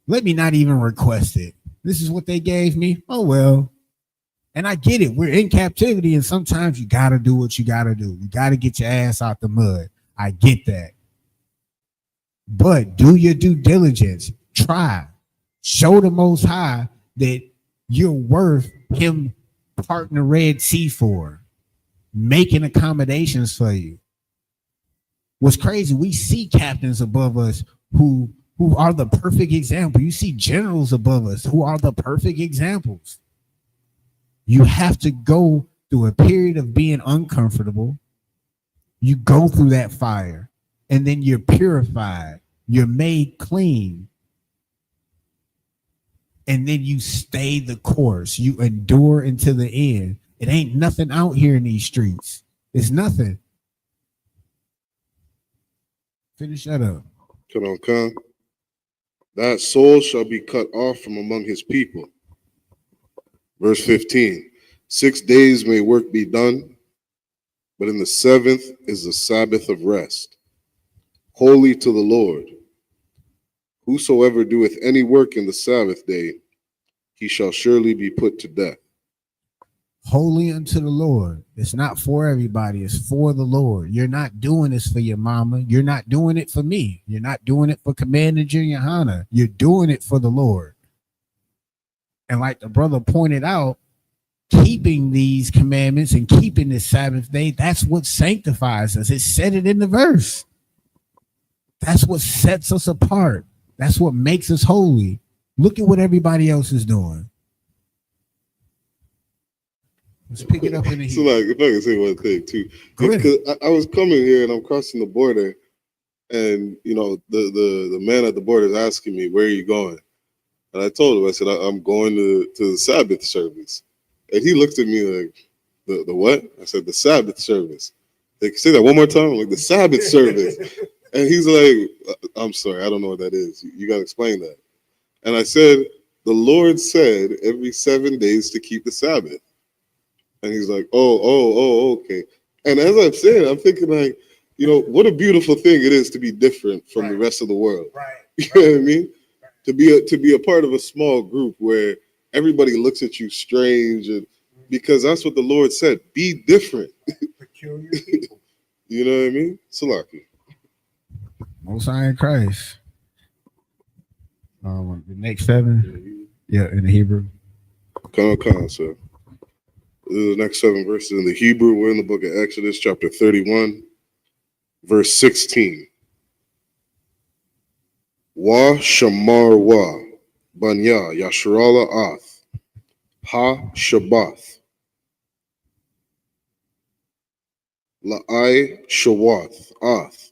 Let me not even request it. This is what they gave me. Oh, well. And I get it. We're in captivity, and sometimes you got to do what you got to do. You got to get your ass out the mud. I get that. But do your due diligence. Try. Show the Most High that you're worth him parting the Red Sea for, making accommodations for you. What's crazy, we see captains above us who are the perfect example. You see generals above us who are the perfect examples. You have to go through a period of being uncomfortable. You go through that fire, and then you're purified. You're made clean. And then you stay the course. You endure until the end. It ain't nothing out here in these streets. It's nothing. Finish that up. Come. That soul shall be cut off from among his people. Verse 15. 6 days may work be done, but in the seventh is the Sabbath of rest, holy to the Lord. Whosoever doeth any work in the Sabbath day, he shall surely be put to death. Holy unto the Lord. It's not for everybody. It's for the Lord. You're not doing this for your mama. You're not doing it for me. You're not doing it for Commander Junior Hanna. You're doing it for the Lord. And like the brother pointed out, keeping these commandments and keeping this Sabbath day, that's what sanctifies us. It said it in the verse. That's what sets us apart. That's what makes us holy. Look at what everybody else is doing. Let's pick it up in the heat. So, if I can say one thing too, because I was coming here and I'm crossing the border, and the man at the border is asking me, "Where are you going?" And I told him, I said, "I'm going to the Sabbath service." And he looked at me like, "The what?" I said, "The Sabbath service." They say that one more time, like the Sabbath service. And he's like, "I'm sorry, I don't know what that is. You got to explain that." And I said, "The Lord said every 7 days to keep the Sabbath." And he's like, oh, okay. And as I'm saying, I'm thinking like, what a beautiful thing it is to be different from the rest of the world. Right. You know what I mean? To be a part of a small group where everybody looks at you strange, and because that's what the Lord said, be different. Peculiar people. You know what I mean? Salaki. Most High in Christ. The next 7. Yeah, in the Hebrew. Come on, sir. The next 7 verses in the Hebrew. We're in the book of Exodus, chapter 31, verse 16. Wa shamar wa banya yashrala ath ha shabath la'ai shawath ath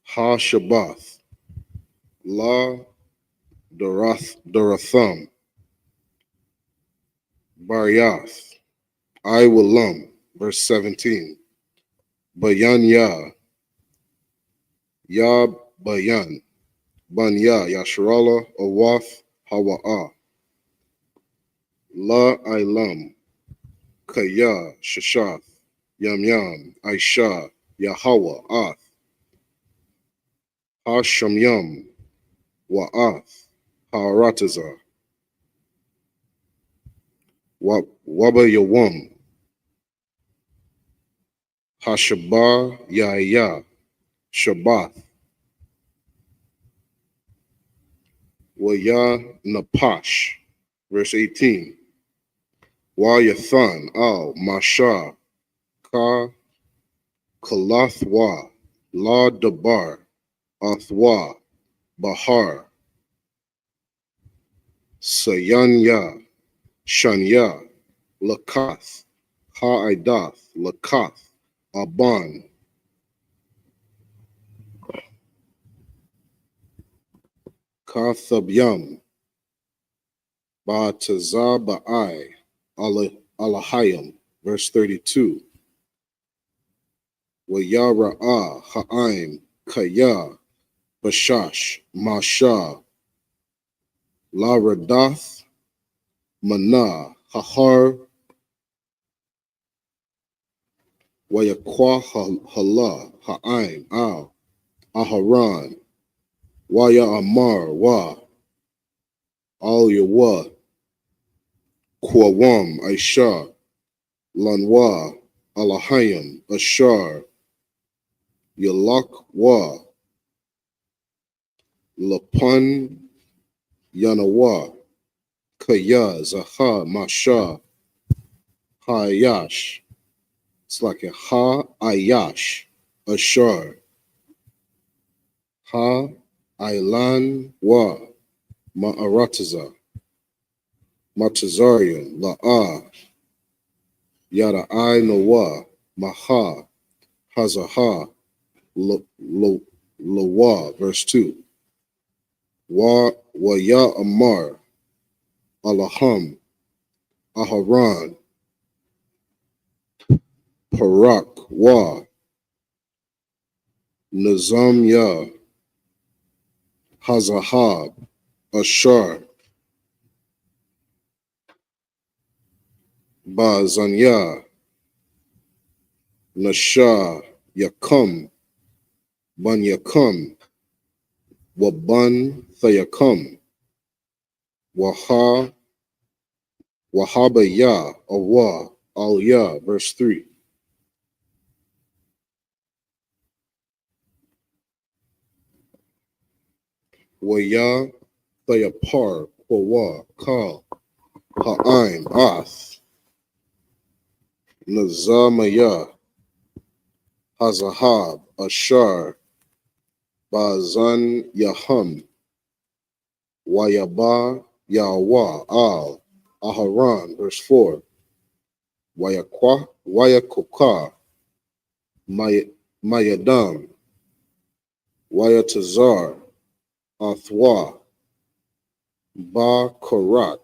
ha shabath la daratham baryath I will verse 17. Bayan ya bayan banya yashrala awath hawa'a la ilam kaya shashath yam aisha yahawa ath ha shamyam wa'ath ha'arataza waba yawam hashaba ya shabath waya napash. Verse 18. Wa yathan al masha ka kalathwa la dabar athwa bahar sayanya shanya lakath ha'idath lakath aban kathabyam ba'taza ba'ai alahayim. Verse 32. Wa yara'a ha'aim kaya bashash masha la radath mana hahar wa yakwa hala ha'aim al aharan wa ya amar wa al yawa kwawam aisha lanwa alahayim ashar yalak wa lapan yanawa kaya zaha masha hayash. It's like a ha ayash ashar ha ailan wa ma'arataza matazarian la'a yada I nowa maha hazaha lawa. Verse 2. Wa ya amar alaham aharan parak wa nazam ya hazahab ashar bazanya nasha yakam ban yakam waban thayakam waha wahaba ya awa al ya. Verse 3. Waya thayapar kwawa ka ha'aim ath nazamaya hazahab ashar bazan yaham wayaba yawa al aharan. Verse 4. Wayakoka mayadam wayatazar athwa ba korat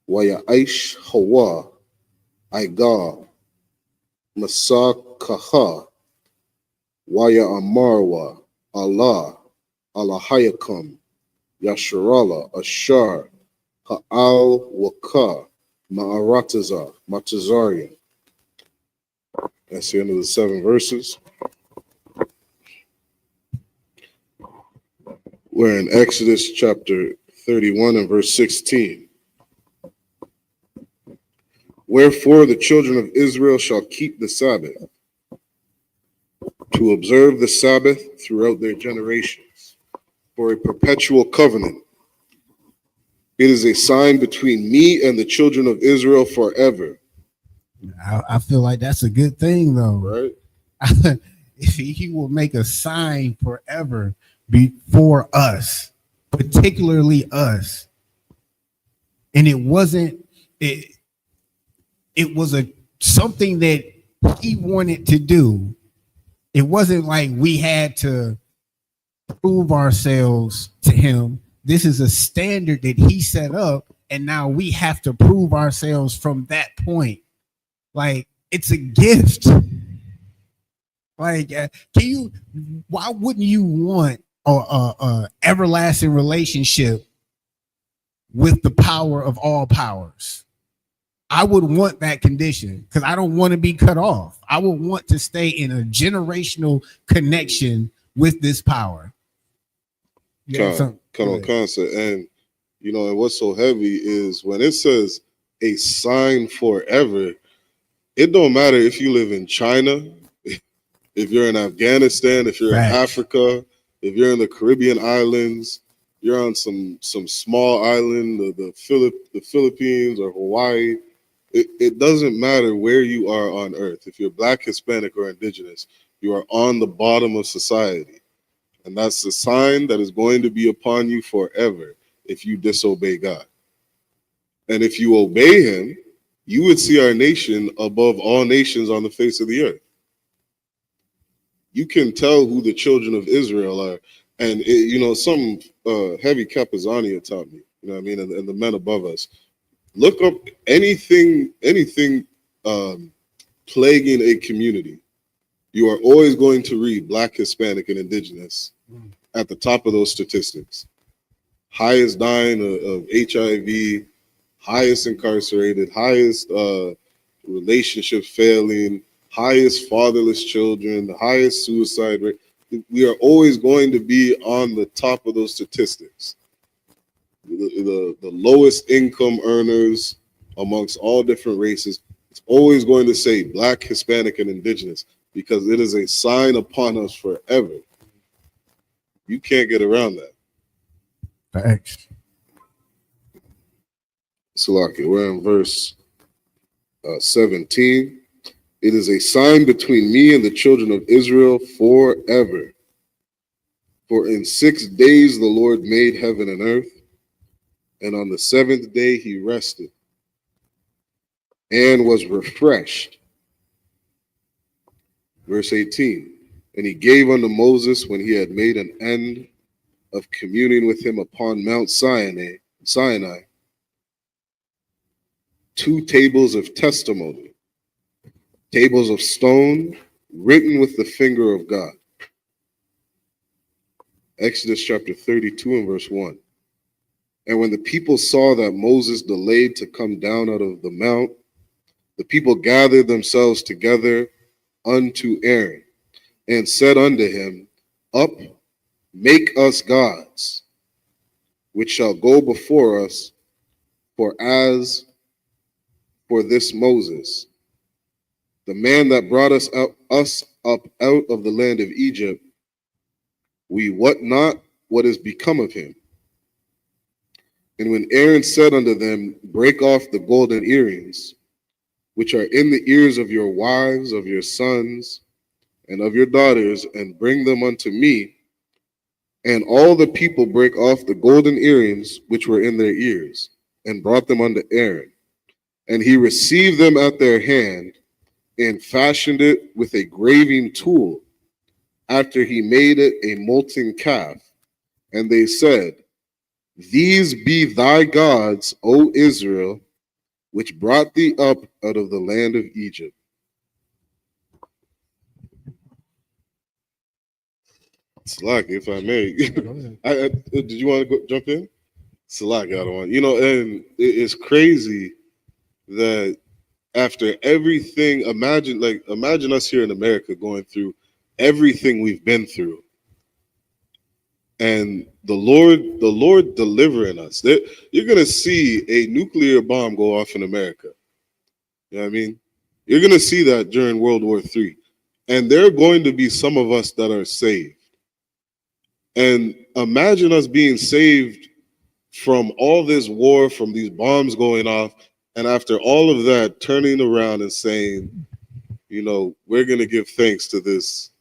wayaish hawa aigal masakaha waya amarwa Allah alahayakam yasharala ashar ha'al waka ma'arataza matazarian. That's the end of the 7 verses. We're in Exodus chapter 31 and verse 16. Wherefore the children of Israel shall keep the Sabbath, to observe the Sabbath throughout their generations, for a perpetual covenant. It is a sign between me and the children of Israel forever. I feel like that's a good thing, though. Right? He will make a sign forever before us, particularly us. And it wasn't, it was something that he wanted to do. It wasn't like we had to prove ourselves to him. This is a standard that he set up, and now we have to prove ourselves from that point. Like, it's a gift. Like, why wouldn't you want a everlasting relationship with the power of all powers? I would want that condition because I don't want to be cut off. I would want to stay in a generational connection with this power. Concept. And, and what's so heavy is when it says a sign forever, it don't matter if you live in China, if you're in Afghanistan, if you're in Africa, if you're in the Caribbean islands, you're on some small island, the Philippines or Hawaii. It doesn't matter where you are on earth. If you're Black, Hispanic, or Indigenous, you are on the bottom of society. And that's the sign that is going to be upon you forever if you disobey God. And if you obey him, you would see our nation above all nations on the face of the earth. You can tell who the children of Israel are. And, some heavy Capizania taught me, and the men above us. Look up anything plaguing a community. You are always going to read Black, Hispanic, and Indigenous at the top of those statistics. Highest dying of HIV, highest incarcerated, highest relationship failing, highest fatherless children, the highest suicide rate. We are always going to be on the top of those statistics. The lowest income earners amongst all different races, it's always going to say Black, Hispanic, and Indigenous because it is a sign upon us forever. You can't get around that. Thanks. Salaki, we're in verse 17. It is a sign between me and the children of Israel forever. For in 6 days the Lord made heaven and earth, and on the seventh day he rested and was refreshed. Verse 18, and he gave unto Moses when he had made an end of communing with him upon Mount Sinai, 2 tables of testimony, tables of stone written with the finger of God. Exodus chapter 32 and verse 1. And when the people saw that Moses delayed to come down out of the mount, the people gathered themselves together unto Aaron and said unto him, Up, make us gods, which shall go before us, for as for this Moses, the man that brought us up out of the land of Egypt, we wot not what is become of him. And when Aaron said unto them, Break off the golden earrings, which are in the ears of your wives, of your sons, and of your daughters, and bring them unto me. And all the people brake off the golden earrings which were in their ears, and brought them unto Aaron. And he received them at their hand, and fashioned it with a graving tool, after he made it a molten calf. And they said, These be thy gods, O Israel, which brought thee up out of the land of Egypt. Salaki, if I may. Did you want to jump in? Salaki, I don't want. And it's crazy that after everything, imagine us here in America going through everything we've been through. And the Lord delivering us. You're going to see a nuclear bomb go off in America. You know what I mean? You're going to see that during World War III. And there are going to be some of us that are saved. And imagine us being saved from all this war, from these bombs going off, and after all of that, turning around and saying, you know, we're going to give thanks to this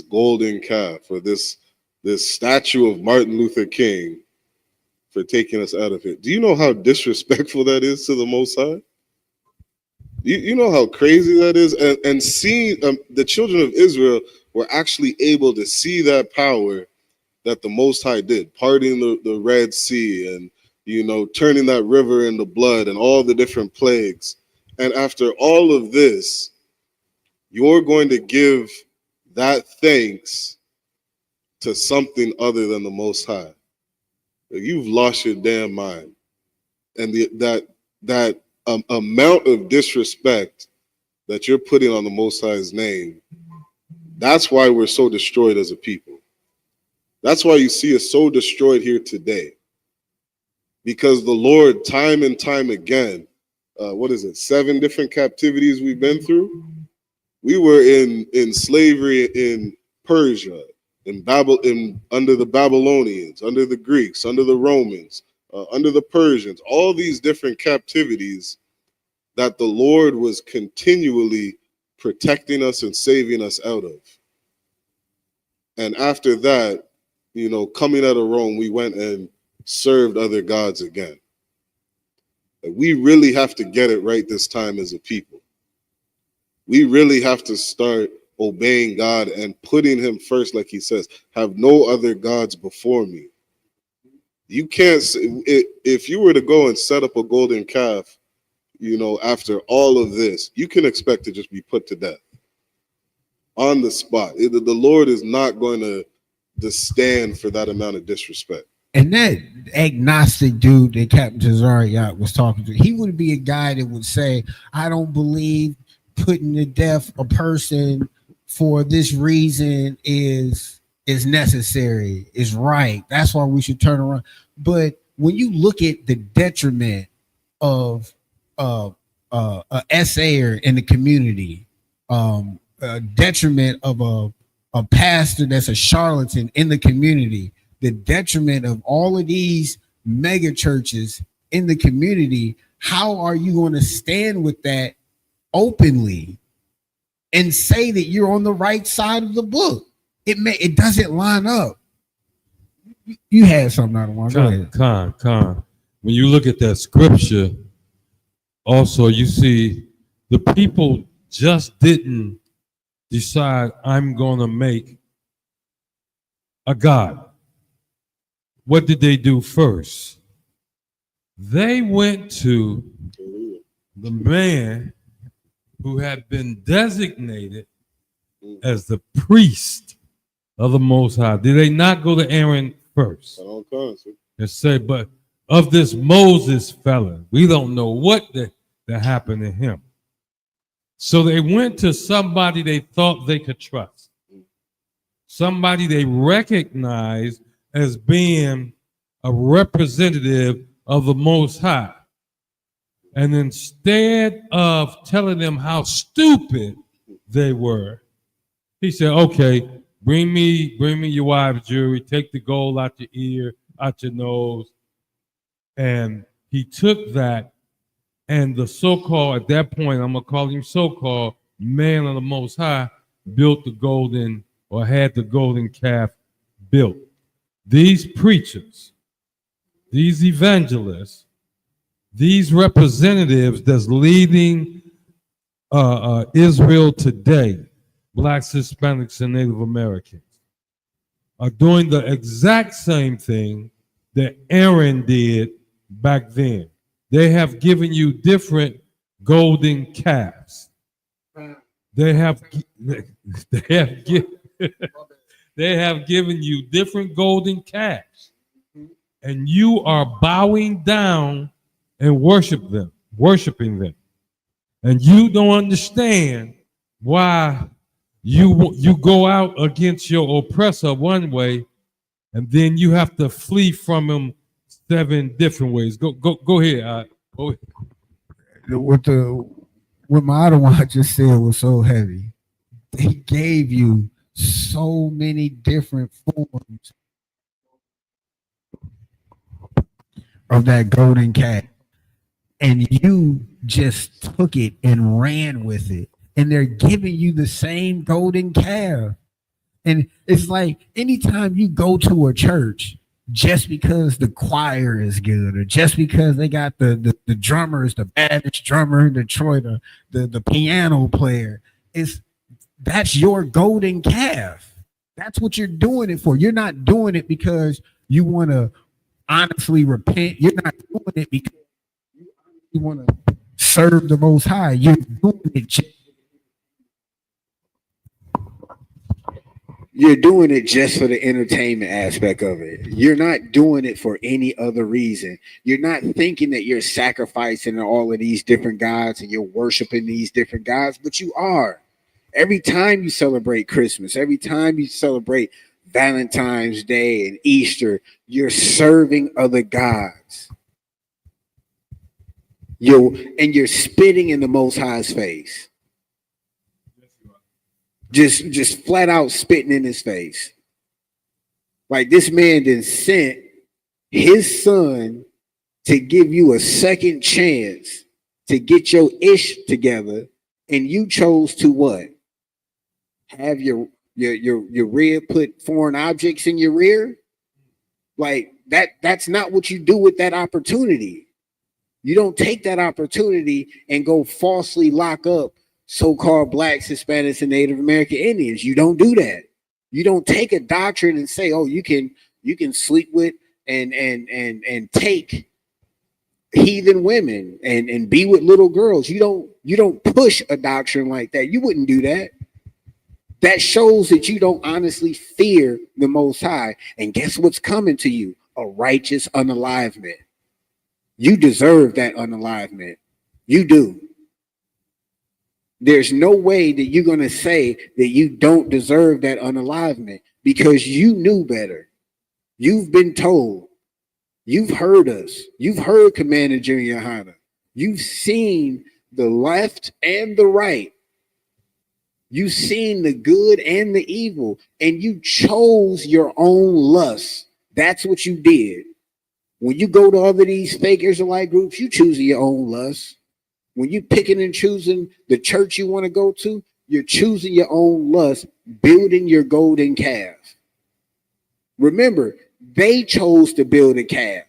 golden calf, or this statue of Martin Luther King for taking us out of it. Do you know how disrespectful that is to the Most High? You know how crazy that is? And seeing the children of Israel were actually able to see that power that the Most High did, parting the Red Sea and, you know, turning that river into blood and all the different plagues. And after all of this, you're going to give that thanks to something other than the Most High. You've lost your damn mind. And that amount of disrespect that you're putting on the Most High's name, that's why we're so destroyed as a people. That's why you see us so destroyed here today. Because the Lord, time and time again, 7 different captivities we've been through? We were in slavery in Persia, under the Babylonians, under the Greeks, under the Romans, under the Persians, all these different captivities that the Lord was continually protecting us and saving us out of. And after that, you know, coming out of Rome, we went and served other gods again. We really have to get it right this time as a people. We really have to start obeying God and putting him first, like he says, have no other gods before me. You can't, if you were to go and set up a golden calf, you know, after all of this, you can expect to just be put to death on the spot. The Lord is not going to stand for that amount of disrespect. And that agnostic dude that Captain Tazariot was talking to, he would be a guy that would say, I don't believe putting to death a person for this reason is necessary, is right. That's why we should turn around. But when you look at the detriment of a SAer in the community, a detriment of a pastor that's a charlatan in the community, the detriment of all of these mega churches in the community, how are you going to stand with that openly and say that you're on the right side of the book? It doesn't line up. You had something out of one. Go ahead. Con. When you look at that scripture, also you see the people just didn't decide, I'm going to make a God. What did they do first? They went to the man who had been designated as the priest of the Most High. Did they not go to Aaron first and say, but of this Moses fella, we don't know what that happened to him. So they went to somebody they thought they could trust, somebody they recognized as being a representative of the Most High. And instead of telling them how stupid they were, he said, okay, bring me your wife's jewelry, take the gold out your ear, out your nose. And he took that, and the so-called, at that point, I'm going to call him so-called man of the Most High, built the golden, or had the golden calf built. These preachers, these evangelists, these representatives that's leading Israel today, Blacks, Hispanics, and Native Americans, are doing the exact same thing that Aaron did back then. They have given you different golden calves. They have given you different golden calves, and you are bowing down and worshiping them, and you don't understand why you go out against your oppressor one way, and then you have to flee from him 7 different ways. Go ahead. Go ahead. What my other one just said was so heavy. They gave you so many different forms. of that golden calf, and you just took it and ran with it, and they're giving you the same golden calf. And it's like anytime you go to a church, just because the choir is good, or just because they got the drummer is the baddest drummer in Detroit, or the piano player, that's your golden calf. That's what you're doing it for. You're not doing it because you want to honestly repent. You're not doing it because you want to serve the Most High. You're doing it just for the entertainment aspect of it. You're not doing it for any other reason. You're not thinking that you're sacrificing all of these different gods and you're worshiping these different gods, but you are. Every time you celebrate Christmas, every time you celebrate Valentine's Day and Easter, you're serving other gods. You're spitting in the Most High's face. Just flat out spitting in his face. Like this man then sent his son to give you a second chance to get your ish together, and you chose to what? Have your rear put foreign objects in your rear? Like that's not what you do with that opportunity. You don't take that opportunity and go falsely lock up so-called blacks, Hispanics, and Native American Indians. You don't do that. You don't take a doctrine and say, oh, you can sleep with and take heathen women and be with little girls. You don't push a doctrine like that. You wouldn't do that. That shows that you don't honestly fear the Most High. And guess what's coming to you? A righteous unalivement. You deserve that unalivement. You do. There's no way that you're going to say that you don't deserve that unalivement because you knew better. You've been told. You've heard us. You've heard Commander Junior Hunter. You've seen the left and the right. You've seen the good and the evil, and you chose your own lust. That's what you did. When you go to other these fake Israelite groups, you choose your own lust. When you picking and choosing the church you want to go to, you're choosing your own lust, building your golden calf. Remember, they chose to build a calf.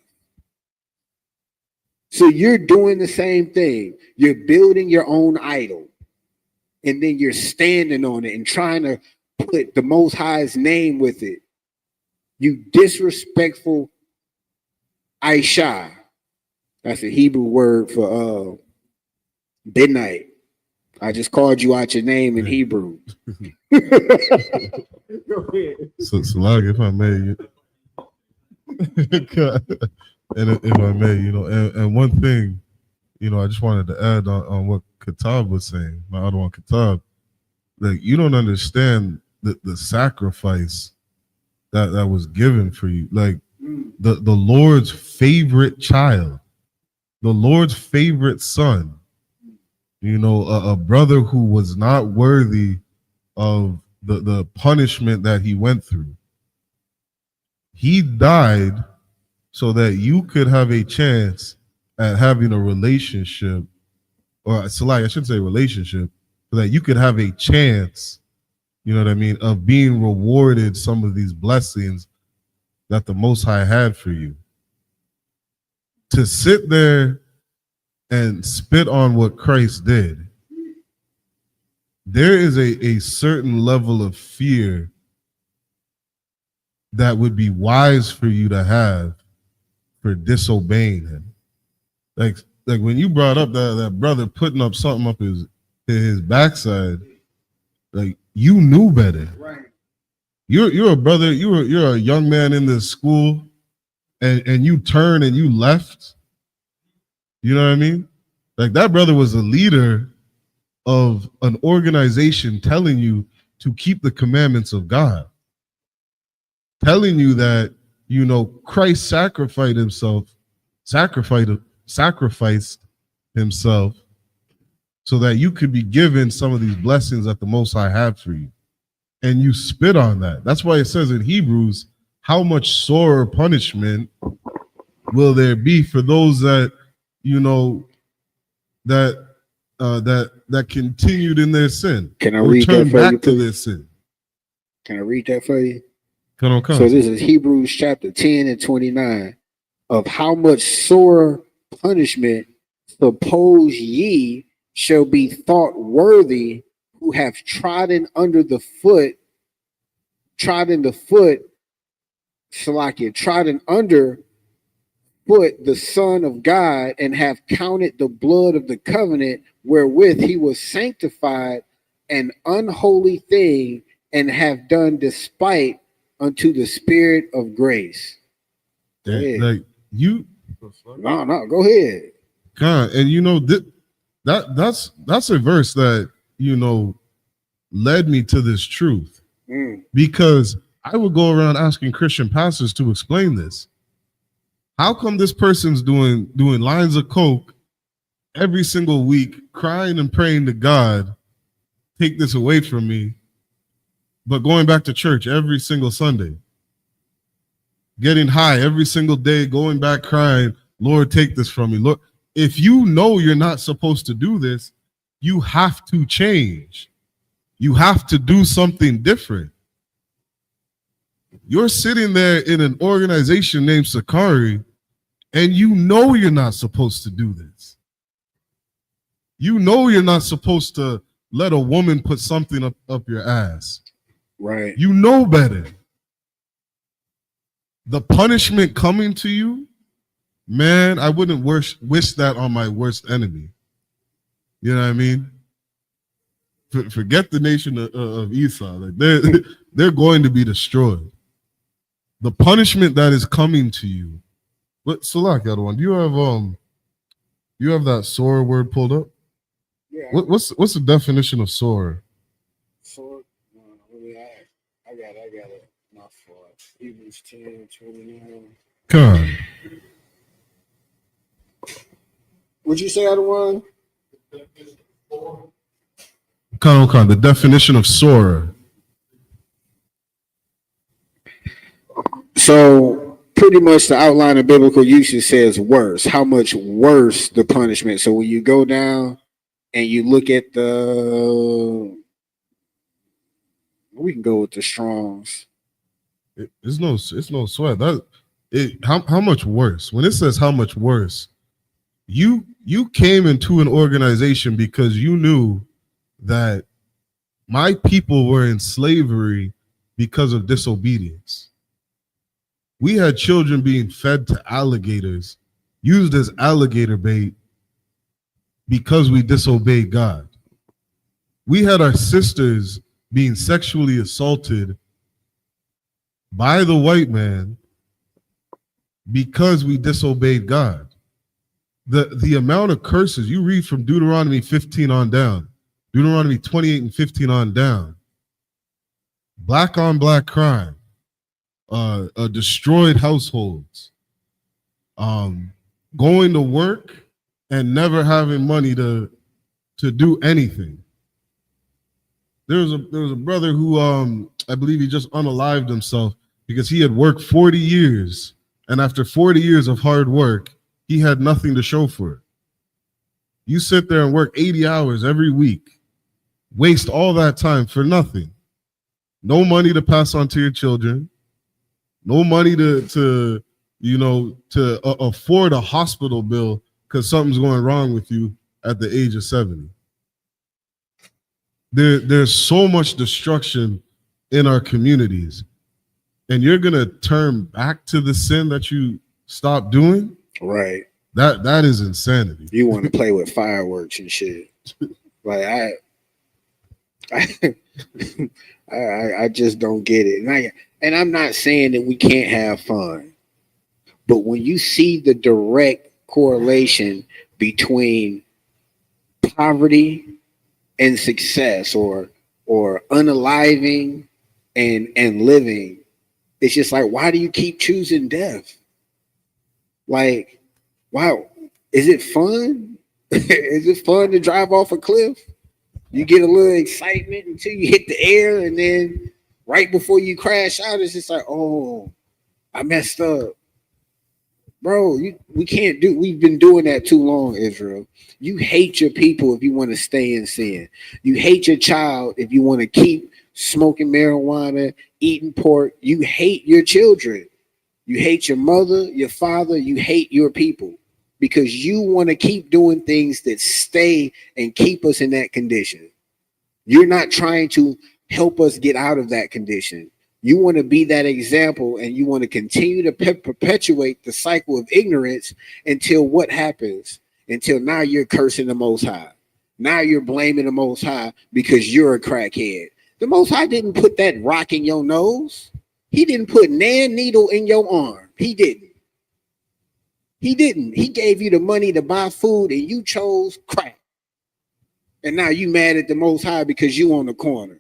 So you're doing the same thing. You're building your own idol. And then you're standing on it and trying to put the Most High's name with it. You disrespectful Aisha. That's a Hebrew word for midnight. I just called you out your name in Hebrew. So Salag, if I may, and if I may, and one thing, I just wanted to add on what Kitab was saying, my other one, Kitab. Like, you don't understand the sacrifice that was given for you. Like, the Lord's favorite child, the Lord's favorite son, a brother who was not worthy of the punishment that he went through. He died so that you could have a chance at having a relationship, or I shouldn't say relationship, so that you could have a chance, of being rewarded some of these blessings that the Most High had for you. To sit there and spit on what Christ did, there is a certain level of fear that would be wise for you to have for disobeying him. Like when you brought up that brother putting up something up his backside, like, you knew better. Right. You're a brother, you're a young man in this school, and you turned and you left. You know what I mean? Like, that brother was a leader of an organization telling you to keep the commandments of God. Telling you that, Christ sacrificed himself so that you could be given some of these blessings that the Most High had for you. And you spit on that. That's why it says in Hebrews, how much sorer punishment will there be for those that, you know, that continued in their sin? Can I or read that turned for you, back to please? their sin? Can I read that for you? Come on. So this is Hebrews chapter 10 and 29. Of how much sore punishment suppose ye shall be thought worthy who have trodden the foot, trodden under foot the Son of God, and have counted the blood of the covenant wherewith he was sanctified an unholy thing, and have done despite unto the Spirit of grace. Go ahead. Like you, No, go ahead. God, and you know that's a verse that, you know, led me to this truth, because I would go around asking Christian pastors to explain this. How come this person's doing lines of coke every single week, crying and praying to God, take this away from me, but going back to church every single Sunday, getting high every single day, going back crying, Lord, take this from me. Look, if you know you're not supposed to do this, you have to change. You have to do something different. You're sitting there in an organization named Sakari, and you know you're not supposed to do this. You know you're not supposed to let a woman put something up your ass. Right. You know better. The punishment coming to you, man, I wouldn't wish that on my worst enemy. You know what I mean? Forget the nation of Esau. Like they're going to be destroyed. The punishment that is coming to you. But Salak, the other one, do you have that sore word pulled up? Yeah. What's the definition of sore? Sore. I got it. My fault. Hebrews 10, 29. Come on. What'd you say, other one? Come on. The definition of sore. So pretty much the outline of biblical usage says worse. How much worse the punishment? So when you go down and you look at we can go with the Strongs. It's no sweat. How much worse? When it says how much worse, you came into an organization because you knew that my people were in slavery because of disobedience. We had children being fed to alligators, used as alligator bait because we disobeyed God. We had our sisters being sexually assaulted by the white man because we disobeyed God. The amount of curses you read from Deuteronomy 15 on down, Deuteronomy 28 and 15 on down, black on black crime, destroyed households, going to work and never having money to do anything. There was a brother who I believe he just unalived himself because he had worked 40 years, and after 40 years of hard work, he had nothing to show for it. You sit there and work 80 hours every week, waste all that time for nothing. No money to pass on to your children, no money to afford a hospital bill because something's going wrong with you at the age of 70. There's so much destruction in our communities, and you're gonna turn back to the sin that you stopped doing. Right. That is insanity. You want to play with fireworks and shit. Like I just don't get it. And I'm not saying that we can't have fun, but when you see the direct correlation between poverty and success, or unaliving and living, it's just like, why do you keep choosing death? Like, wow, is it fun? Is it fun to drive off a cliff? You get a little excitement until you hit the air, and then right before you crash out, it's just like, oh, I messed up. Bro, we've been doing that too long, Israel. You hate your people if you want to stay in sin. You hate your child if you want to keep smoking marijuana, eating pork. You hate your children. You hate your mother, your father, you hate your people because you want to keep doing things that stay and keep us in that condition. You're not trying to help us get out of that condition. You want to be that example and you want to continue to perpetuate the cycle of ignorance until what happens? Until now you're cursing the Most High. Now you're blaming the Most High because you're a crackhead. The Most High didn't put that rock in your nose. He didn't put nan needle in your arm. He didn't. He didn't. He gave you the money to buy food and you chose crack. And now you mad at the Most High because you on the corner.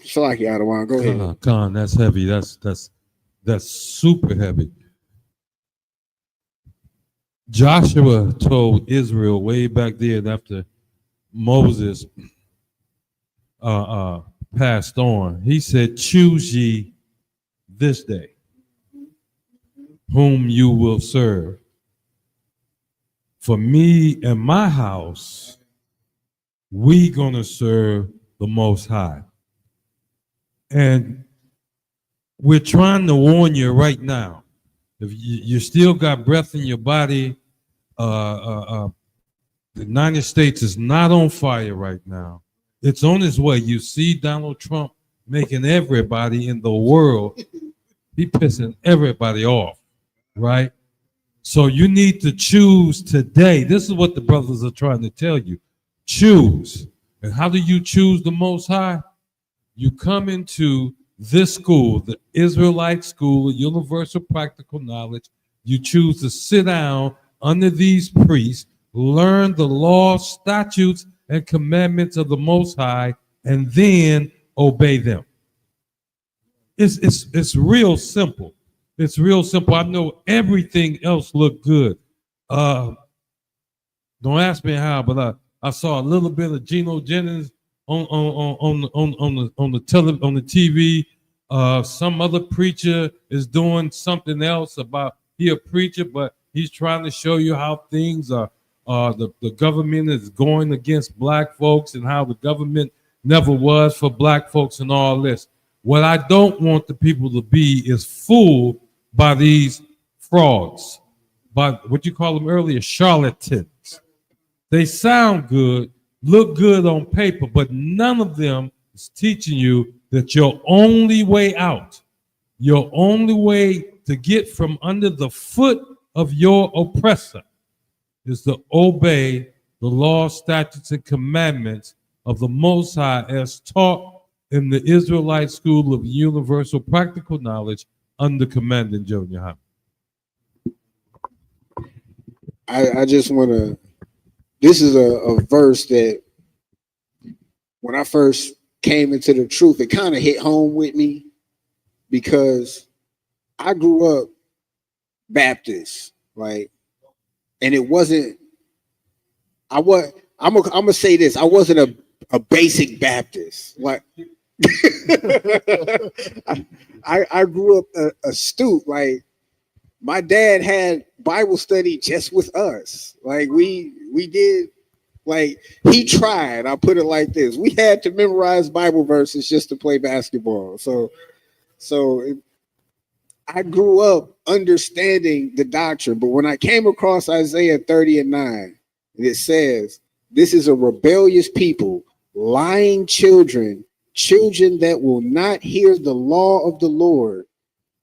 Salaki Adawan, go ahead. Khan, that's heavy. That's super heavy. Joshua told Israel way back then after Moses passed on. He said, "Choose ye this day whom you will serve. For me and my house, we gonna serve the Most High." And we're trying to warn you right now. If you still got breath in your body, the United States is not on fire right now. It's on its way. You see Donald Trump making everybody in the world, he pissing everybody off, right? So you need to choose today. This is what the brothers are trying to tell you. Choose. And how do you choose the Most High? You come into this school, the Israelite School of Universal Practical Knowledge. You choose to sit down under these priests, learn the laws, statutes, and commandments of the Most High, and then obey them. It's real simple. It's real simple. I know everything else looked good. Don't ask me how, but I saw a little bit of Geno Jennings on the TV. Some other preacher is doing something else about he a preacher, but he's trying to show you how things are. The government is going against black folks and how the government never was for black folks and all this. What I don't want the people to be is fooled by these frauds, by what you call them earlier, charlatans. They sound good, look good on paper, but none of them is teaching you that your only way out, your only way to get from under the foot of your oppressor is to obey the law, statutes, and commandments of the Most High as taught in the Israelite School of Universal Practical Knowledge under Commandant Junior High. I just want to, this is a verse that when I first came into the truth, it kind of hit home with me because I grew up Baptist, like, and it wasn't, I'm gonna say this, I wasn't a basic Baptist. Like I grew up astute. Like my dad had Bible study just with us. Like we did, like he tried. I'll put it like this. We had to memorize Bible verses just to play basketball. So I grew up understanding the doctrine, but when I came across Isaiah 30:9, and it says, "This is a rebellious people, lying children, children that will not hear the law of the Lord,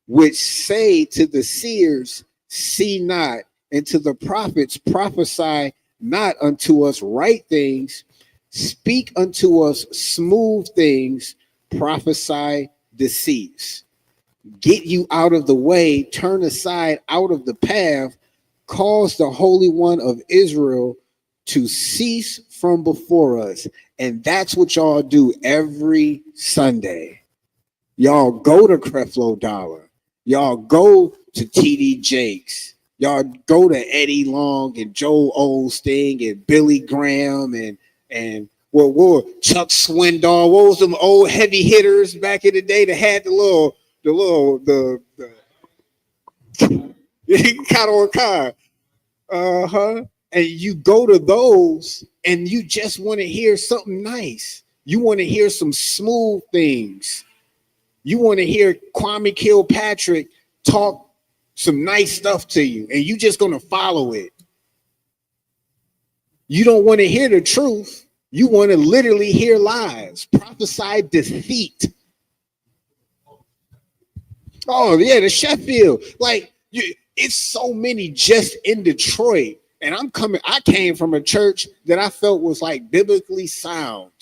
which say to the seers, see not, and to the prophets, prophesy not unto us right things, speak unto us smooth things, prophesy deceits." Get you out of the way, turn aside out of the path, cause the Holy One of Israel to cease from before us. And that's what y'all do every Sunday. Y'all go to Creflo Dollar. Y'all go to TD Jakes. Y'all go to Eddie Long and Joel Osteen and Billy Graham and Chuck Swindoll. What was them old heavy hitters back in the day that had the Kind of car. Uh-huh. And you go to those and you just want to hear something nice. You want to hear some smooth things. You want to hear Kwame Kilpatrick talk some nice stuff to you, and you just gonna follow it. You don't want to hear the truth. You want to literally hear lies, prophesy defeat. Oh yeah, the Sheffield. Like it's so many just in Detroit. And I came from a church that I felt was like biblically sound.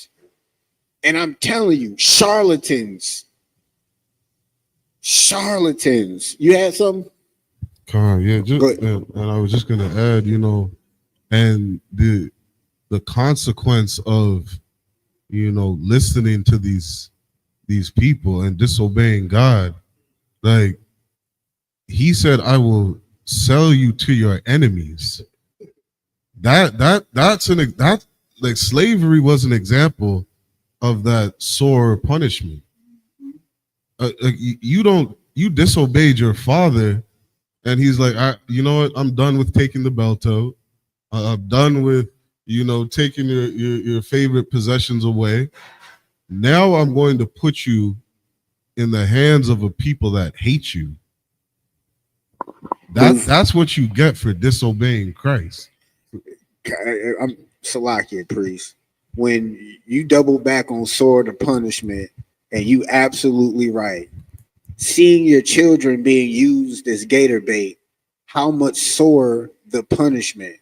And I'm telling you, charlatans. You had something? Yeah, and I was just gonna add, and the consequence of listening to these people and disobeying God, like he said, I will sell you to your enemies. That's like slavery was an example of that sore punishment. You disobeyed your father, and he's like, you know what? I'm done with taking the belt out. I'm done with taking your favorite possessions away. Now I'm going to put you in the hands of a people that hate you. That's what you get for disobeying Christ. I'm Salakia, priest. When you double back on sword of punishment, and you absolutely right. Seeing your children being used as gator bait, how much sore the punishment.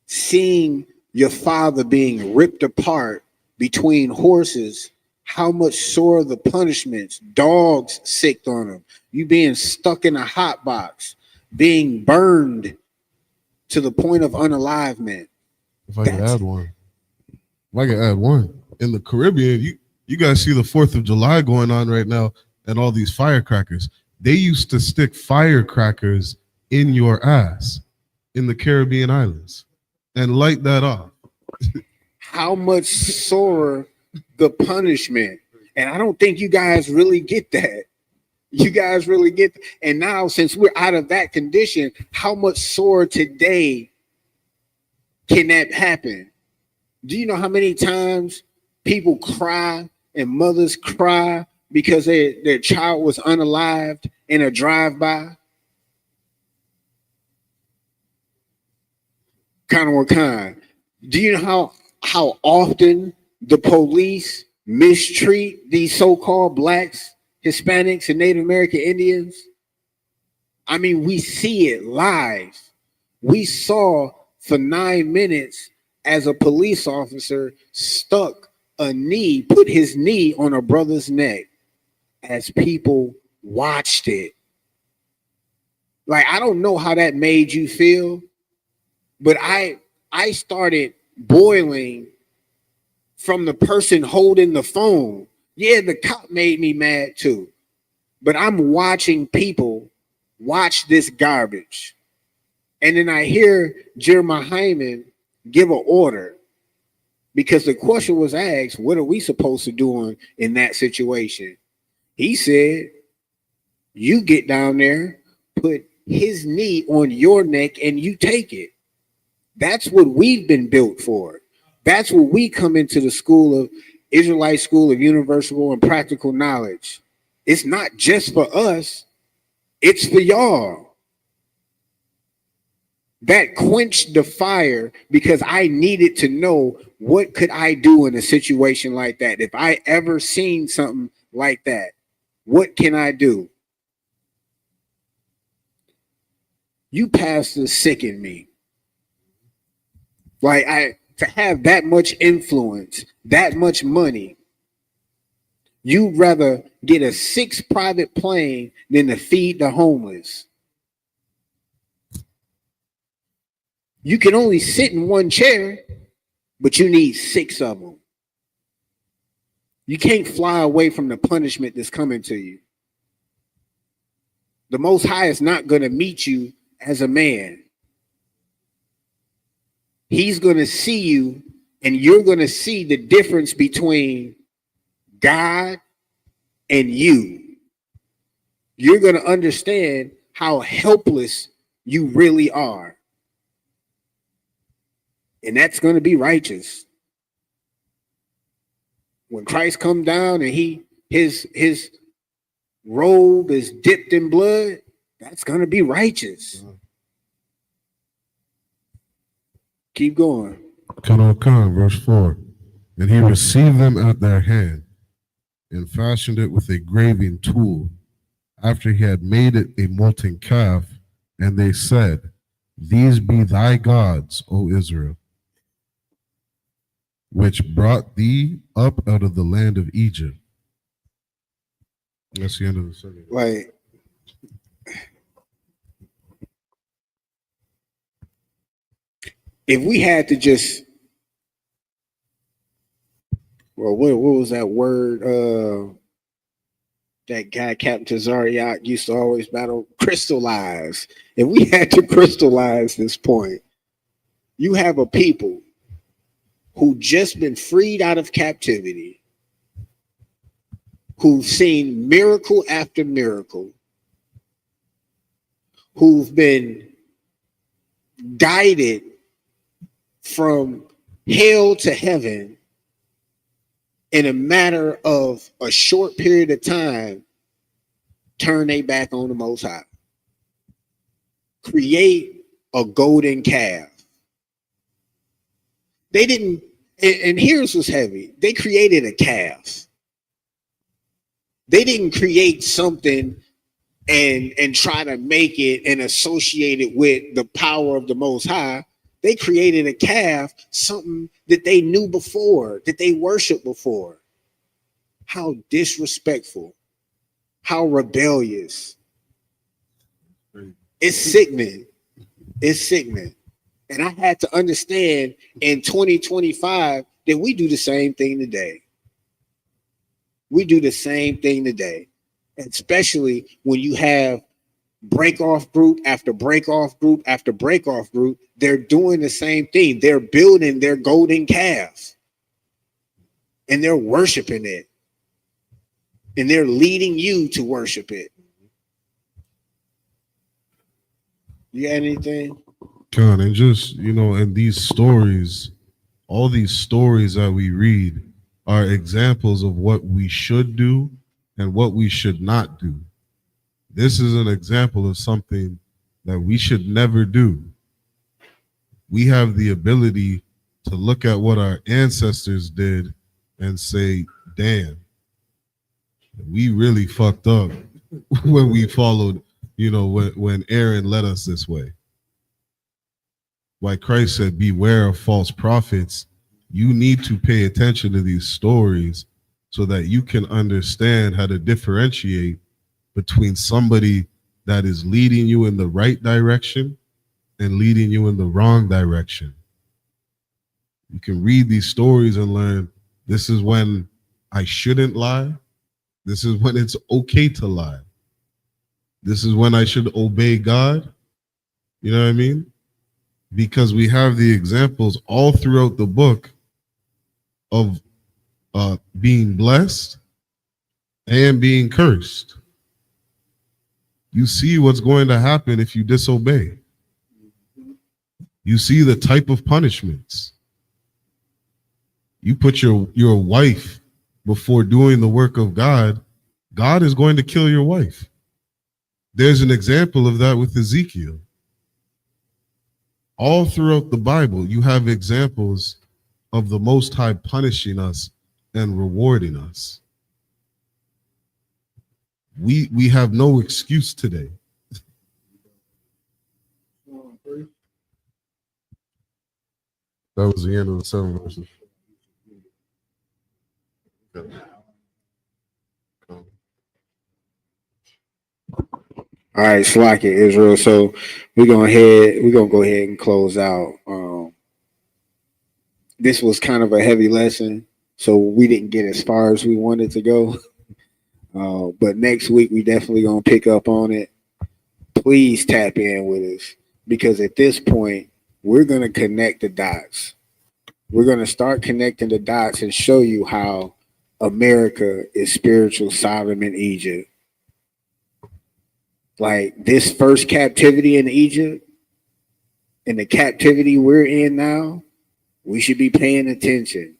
Seeing your father being ripped apart between horses, how much sore the punishments. Dogs sicked on them. You being stuck in a hot box, being burned to the point of unalivement. If I could add one. In the Caribbean, you guys see the 4th of July going on right now and all these firecrackers. They used to stick firecrackers in your ass in the Caribbean islands and light that off. How much sorer the punishment. And I don't think you guys really get that. You guys really get that. And now, since we're out of that condition, how much sorer today can that happen? Do you know how many times people cry and mothers cry because their child was unalived in a drive-by? Kind. Do you know how often the police mistreat these so-called blacks, Hispanics, and Native American Indians? I mean, we see it live. We saw for 9 minutes as a police officer put his knee on a brother's neck as people watched it. Like, I don't know how that made you feel, but I started boiling from the person holding the phone. Yeah, the cop made me mad too, but I'm watching people watch this garbage. And then I hear Jeremiah Hyman give an order, because the question was asked, what are we supposed to do in that situation? He said, you get down there, put his knee on your neck, and you take it. That's what we've been built for. That's what we come into the Israelite School of Universal and Practical Knowledge. It's not just for us, it's for y'all. That quenched the fire, because I needed to know, what could I do in a situation like that? If I ever seen something like that, what can I do? You pastors sicken me. Like, to have that much influence, that much money, you'd rather get a 6 private plane than to feed the homeless. You can only sit in one chair, but you need 6 of them. You can't fly away from the punishment that's coming to you. The Most High is not going to meet you as a man. He's going to see you, and you're going to see the difference between God and you. You're going to understand how helpless you really are. And that's going to be righteous. When Christ come down and his robe is dipped in blood, that's going to be righteous. Keep going. Verse 4. And he received them at their hand and fashioned it with a graving tool after he had made it a molten calf. And they said, These be thy gods, O Israel, which brought thee up out of the land of Egypt. That's the end of the sentence. Like, if we had to just, well, what was that word? That guy, Captain Tazariak, used to always battle, crystallize. If we had to crystallize this point, you have a people who just been freed out of captivity, who've seen miracle after miracle, who've been guided from hell to heaven in a matter of a short period of time, turn their back on the Most High. Create a golden calf. They didn't, and here's what's heavy. They created a calf. They didn't create something and try to make it and associate it with the power of the Most High. They created a calf, something that they knew before, that they worshiped before. How disrespectful, how rebellious. It's sickening. It's sickening. And I had to understand in 2025 that we do the same thing today. We do the same thing today, especially when you have break off group after break off group after break off group. They're doing the same thing. They're building their golden calf and they're worshiping it, and they're leading you to worship it. You got anything? God, and just, and these stories, all these stories that we read are examples of what we should do and what we should not do. This is an example of something that we should never do. We have the ability to look at what our ancestors did and say, damn, we really fucked up when we followed, when Aaron led us this way. Like Christ said, beware of false prophets. You need to pay attention to these stories so that you can understand how to differentiate between somebody that is leading you in the right direction and leading you in the wrong direction. You can read these stories and learn, this is when I shouldn't lie. This is when it's okay to lie. This is when I should obey God. You know what I mean? Because we have the examples all throughout the book of being blessed and being cursed. You see what's going to happen if you disobey. You see the type of punishments. You put your wife before doing the work of God, God is going to kill your wife. There's an example of that with Ezekiel. All throughout the Bible, you have examples of the Most High punishing us and rewarding us. We have no excuse today. That was the end of the 7 verses. All right, slack it, Israel. So we're gonna go ahead and close out. This was kind of a heavy lesson, so we didn't get as far as we wanted to go. But next week we definitely gonna pick up on it. Please tap in with us, because at this point we're gonna connect the dots. We're gonna start connecting the dots and show you how America is spiritual Sodom and Egypt. Like this first captivity in Egypt and the captivity we're in now, we should be paying attention.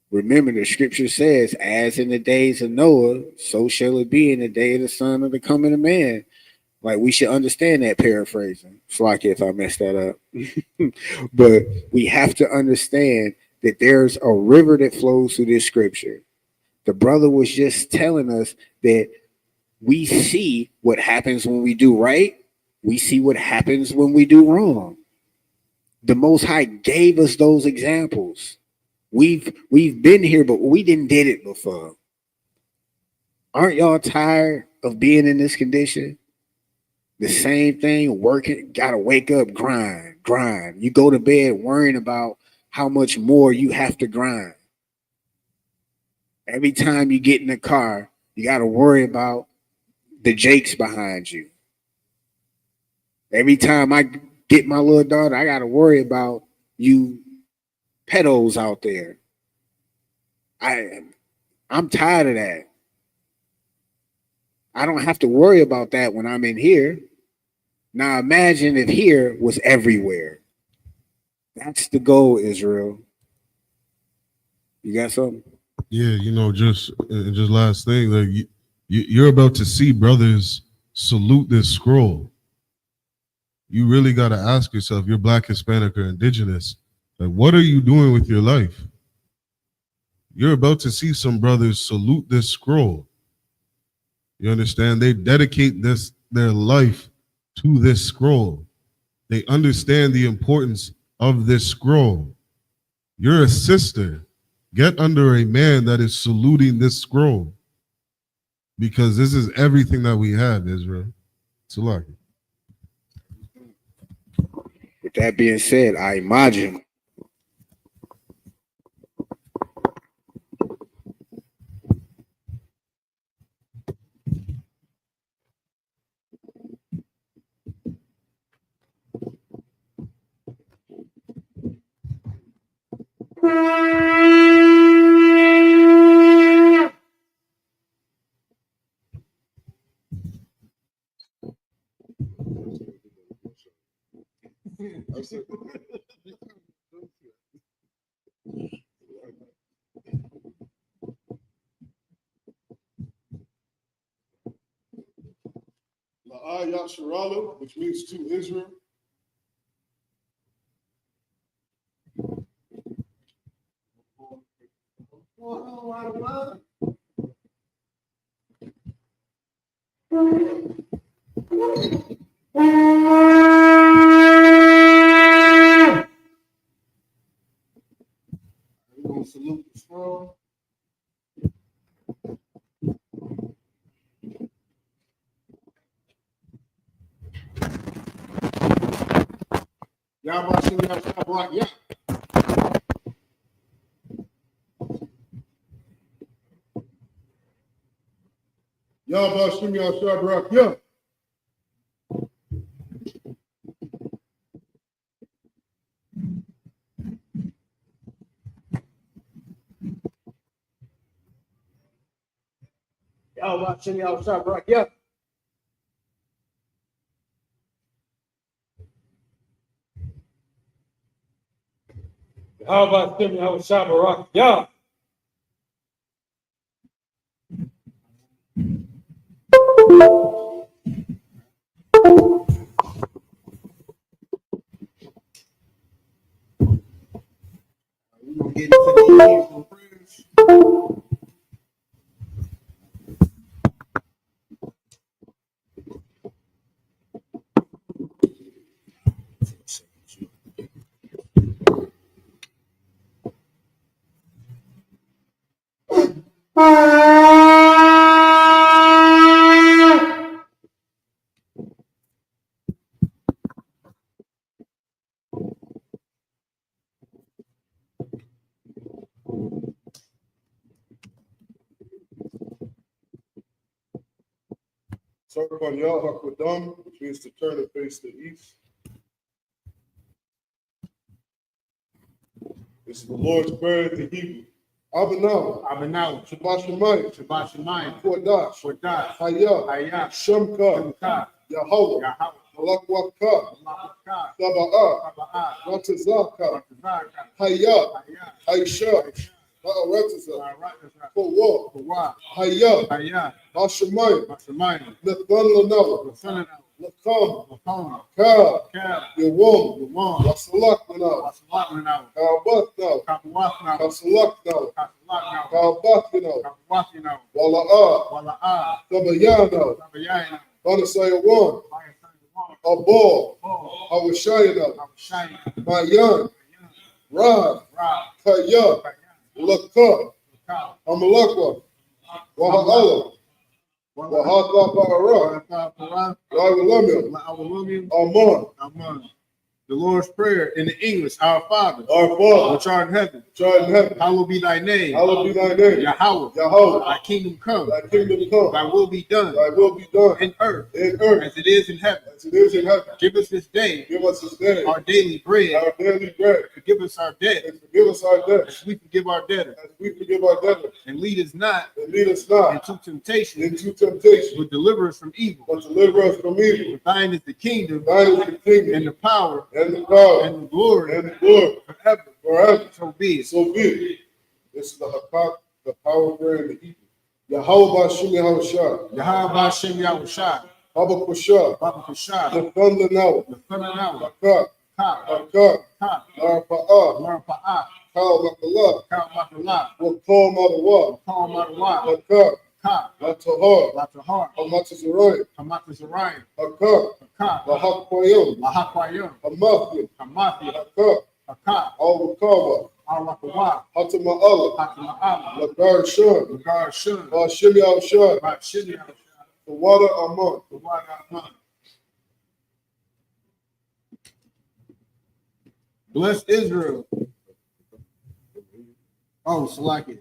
Remember, the scripture says, as in the days of Noah, so shall it be in the day of the Son of the coming of man. Like, we should understand that, paraphrasing. Slack if I messed that up. But we have to understand that there's a river that flows through this scripture. The brother was just telling us that we see what happens when we do right. We see what happens when we do wrong. The Most High gave us those examples. We've been here, but we didn't did it before. Aren't y'all tired of being in this condition? The same thing, working, gotta wake up, grind. You go to bed worrying about how much more you have to grind. Every time you get in the car, you gotta worry about the Jakes behind you. Every time I get my little daughter, I gotta worry about you pedos out there. I'm tired of that. I don't have to worry about that when I'm in here. Now imagine if here was everywhere. That's the goal, Israel. You got something? Yeah, just last thing, like you're about to see brothers salute this scroll. You really got to ask yourself, you're Black, Hispanic, or Indigenous, like, what are you doing with your life? You're about to see some brothers salute this scroll. You understand? They dedicate their life to this scroll. They understand the importance of this scroll. You're a sister. Get under a man that is saluting this scroll, because this is everything that we have, Israel. Salaki. With that being said, I imagine. Yasharala, which means to Israel. We're going to salute the scroll. Y'all watching y'all stop rock, yeah. Y'all watching y'all stop rock, yeah. Y'all watching y'all stop rock, yeah. How about them? How was Sabbath? Yeah. We're gonna get into the prayers. Talk about Yahweh, which means to turn and face the east. This is the Lord's Prayer to Hebrew. Abinah, Abinah, Shabbat Shemayim, Shabbat Shemayim, Kodash, Kodash, Hayah, Hayah, Shemka, Shemka, Yahweh, Yahweh, Malakwaka, Malakah, Saba'ah, Sabbath, Ratazaka, Ratazaka, Hayah, Hayah, Aisha, Ma'arataza, Ratazaka, Kowah, Kawah, Hayah, Hayah, Hashemayim, Shemayim, Nathan Lanawa, Rasanah, Lakam, Lakona, Ka, Kab, Yawam, Yawam, Wasalak Lanawa, Wasalat, Kabat now, Kapuwath, Kasalak now, Kasalat, Kabat now, Kapuwath, Wala'ah, Wala'ah, Tabayah now, Sabayana, Banasayawan, Bayasayawam, Abal, Bo, Hawashaya now, Shine, Mayan, Rad, Ra, Kaya, Lakah, Ka, Amalakwa, Waha'ala, Wahata Ba'ara, Wa'ilamim, Awalumim, Aman, Aman. The Lord's Prayer in the English, Our Father, our Father, which art in heaven, which art in heaven, hallowed be thy name. hallowed be thy name. Yahweh, Yahweh, thy kingdom come, thy kingdom come, thy will be done thy will be done in earth in earth as it is in heaven. as it is in heaven. Give us this day Give us this day our daily bread. our daily bread, Forgive us our debt and forgive us our debts, as we forgive our debtors. as we forgive our debtors. And lead us not And lead us not into temptation, into temptation, but deliver us from evil. but deliver us from evil. For thine is the kingdom, Thine is the kingdom, and the power, and the power, and the glory, and the glory, forever. forever. So be it. So be it. This is the Hakak, the power prayer in the Hebrew. Yahweh Bashim Yahushua, Yahweh Hashem Yahushua, Habakushah, Baba Kushah, the thunder now, the Phenomenal, Hakak, Ka, Hakak, Ka, Narpa'ah, Marpa'ah, Kal Makalah, Ka Makalah, Wakal Madawa, Paul Madawa, Hakak, Ka, Latahar, Latahar, Hamatazariah, Hamaka Zariah, Hakak, Ka, Lahakpayam, Mahakwayim, Hamathia, Hamathi, Hakak, Haka, Al-Wakawa, Alakawa, Hatama'ala, Hakama'ala, Lagar Shun, Lagar Shun, Bashim Yahushua, Bashim Yahushua, the water Aman. the Wad Ahman. Bless Israel. Oh, Salaki.